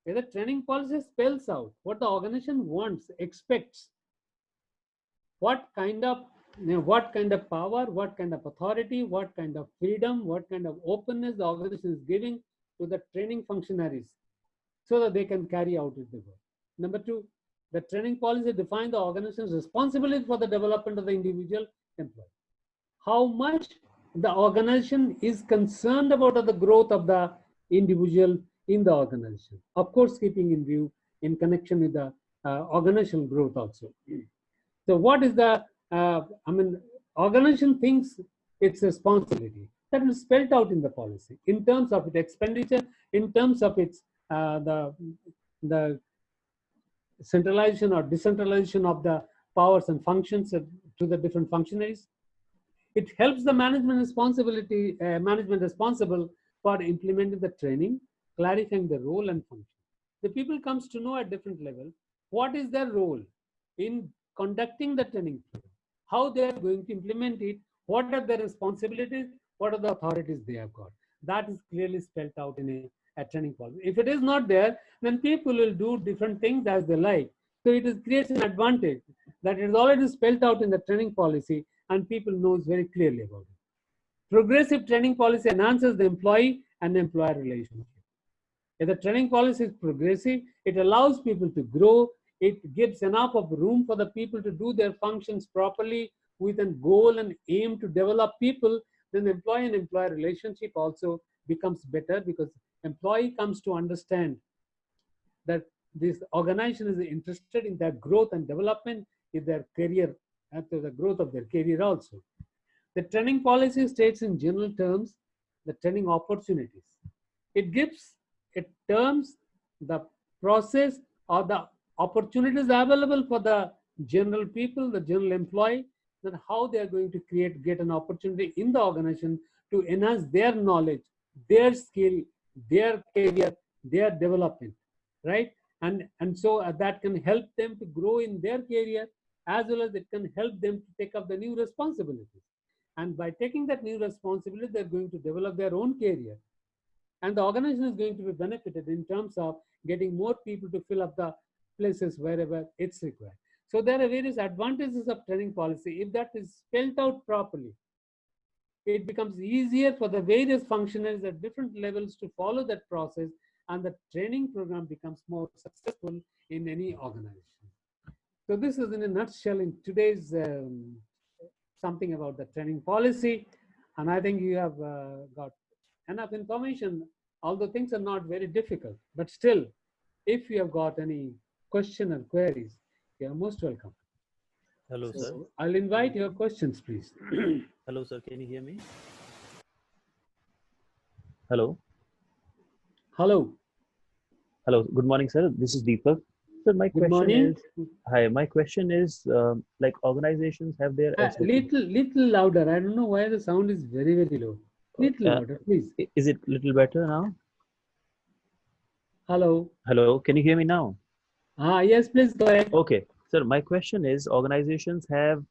The training policy spells out what the organization wants, expects, what kind of power, what kind of authority, what kind of freedom, what kind of openness the organization is giving to the training functionaries so that they can carry out the work. Number 2, the training policy defines the organization's responsibility for the development of the individual employee. How much the organization is concerned about the growth of the individual in the organization. Of course, keeping in view in connection with the organizational growth also. So what is the, organization thinks its responsibility. That is spelled out in the policy in terms of its expenditure, in terms of its the centralization or decentralization of the powers and functions to the different functionaries. It helps the management responsible for implementing the training, clarifying the role and function. The people comes to know at different level what is their role in conducting the training program, how they are going to implement it, what are their responsibilities, what are the authorities they have got. That is clearly spelled out in a training policy. If it is not there, then people will do different things as they like. So it creates an advantage that it is already spelled out in the training policy and people knows very clearly about it. Progressive training policy enhances the employee and employer relationship. If the training policy is progressive, it allows people to grow. It gives enough of room for the people to do their functions properly with a goal and aim to develop people. Then the employee and employer relationship also becomes better because employee comes to understand that this organization is interested in their growth and development in their career, after the growth of their career also. The training policy states in general terms the training opportunities. It terms the process or the opportunities available for the general people, the general employee, that how they are going to get an opportunity in the organization to enhance their knowledge, their skill, their career, their development, right? And so that can help them to grow in their career, as well as it can help them to take up the new responsibilities. And by taking that new responsibility, they're going to develop their own career. And the organization is going to be benefited in terms of getting more people to fill up the places wherever it's required. So there are various advantages of training policy. If that is spelled out properly, it becomes easier for the various functionaries at different levels to follow that process, and the training program becomes more successful in any organization. So this is in a nutshell in today's something about the training policy, and I think you have got enough information, although things are not very difficult, but still, if you have got any question or queries, you are most welcome. Hello, So sir. I'll invite your questions, please. Hello, sir. Can you hear me? Hello. Hello. Hello. Good morning, sir. This is Deepak. Sir, my Good question morning. is, hi, my question is, like organizations have their SOPs. Little louder. I don't know why the sound is very, very low. Little louder, please. Is it little better now? Hello. Hello. Can you hear me now? Yes, please go ahead. Okay. Sir, my question is, organizations have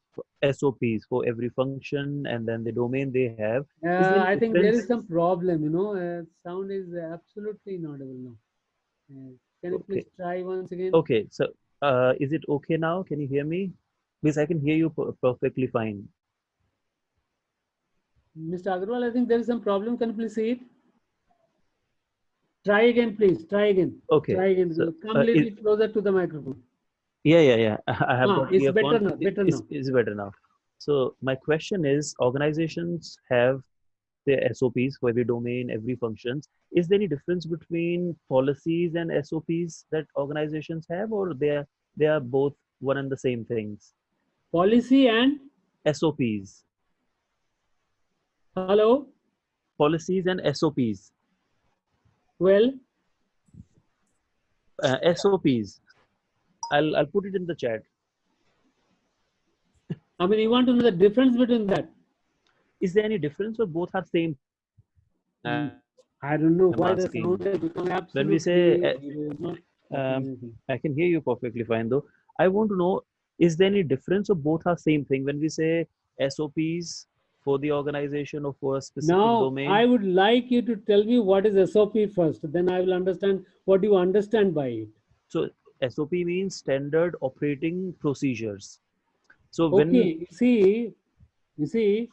SOPs for every function and then the domain they have. Is there I any think there is difference? some problem, sound is absolutely inaudible now. Can you please try once again? Okay. So, is it okay now? Can you hear me? Because I can hear you perfectly fine. Mr. Agarwal, I think there is some problem. Can you please see it? Try again, please. Try again. Okay. Try again. So, Come a little closer to the microphone. Yeah. I have got It's earphone. better now. Better now. It's better now. So my question is, organizations have their SOPs for every domain, every functions. Is there any difference between policies and SOPs that organizations have, or they are both one and the same things? Policy and SOPs. hello. Policies and SOPs. Well, SOPs. I'll put it in the chat. I mean, you want to know the difference between that? Is there any difference or both are same? I don't know I'm why the asking. sound has become When we say, not I can hear you perfectly fine though. I want to know, is there any difference or both are same thing when we say SOPs for the organization or for a specific Now, domain? I would like you to tell me what is SOP first. Then I will understand what you understand by it. So SOP means standard operating procedures. So when Okay, you see,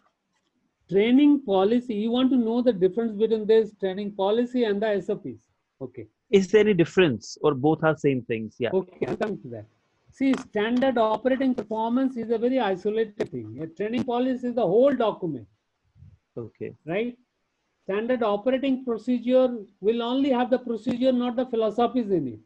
training policy, you want to know the difference between this training policy and the SOPs. Okay. is there any difference or both are same things? Yeah. Okay, I'm coming to that. See, standard operating performance is a very isolated thing. A training policy is the whole document, Okay. right? Standard operating procedure will only have the procedure, not the philosophies in it,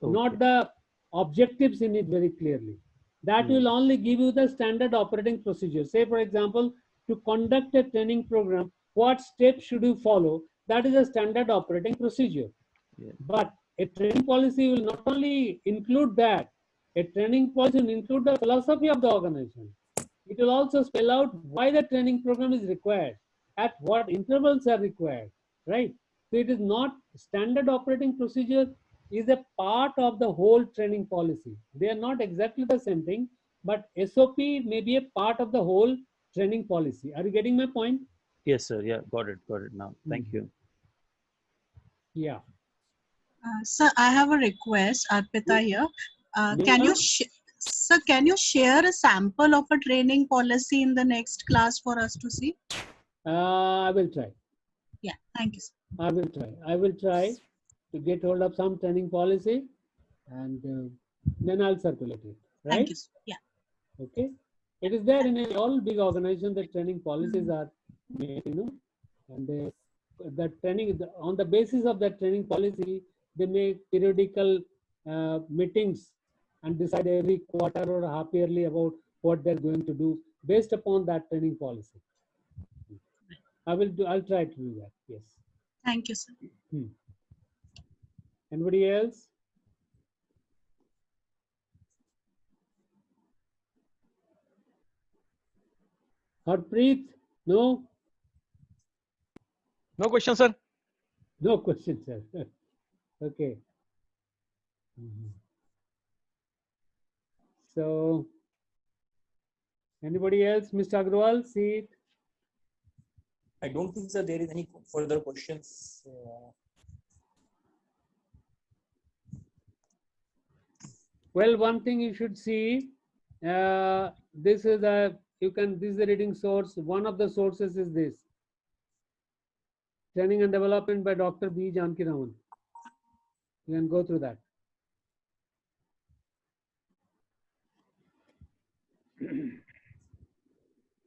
Okay. not the objectives in it very clearly. That will only give you the standard operating procedure. Say, for example, to conduct a training program, what steps should you follow? That is a standard operating procedure. Yeah. But a training policy will not only include that, a training policy will include the philosophy of the organization. It will also spell out why the training program is required, at what intervals are required, right? So it is not standard operating procedure is a part of the whole training policy. They are not exactly the same thing, but SOP may be a part of the whole training policy. Are you getting my point? Yes, sir. Yeah, got it now. Thank you. Yeah. Sir, I have a request, Arpita here. Can you, sir, can you share a sample of a training policy in the next class for us to see? I will try. Yeah, thank you, sir. I will try. I will try to get hold of some training policy, and then I'll circulate it. Right? Thank you, sir. Yeah. Okay. It is there in all big organizations. The training policies are made, and the training on the basis of that training policy, they make periodical meetings and decide every quarter or half yearly about what they're going to do based upon that training policy. I'll try to do that. Yes. Thank you, sir. Anybody else? Harpreet? No? No question, sir. No question, sir. Okay. So, anybody else? Mr. Agrawal, see it? I don't think that there is any further questions. Well, one thing you should see, this is a reading source. One of the sources is this. Training and Development by Dr. B. Janaki Raman. You can go through that.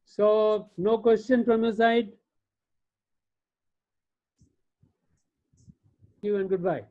So, no question from your side? Thank you and goodbye.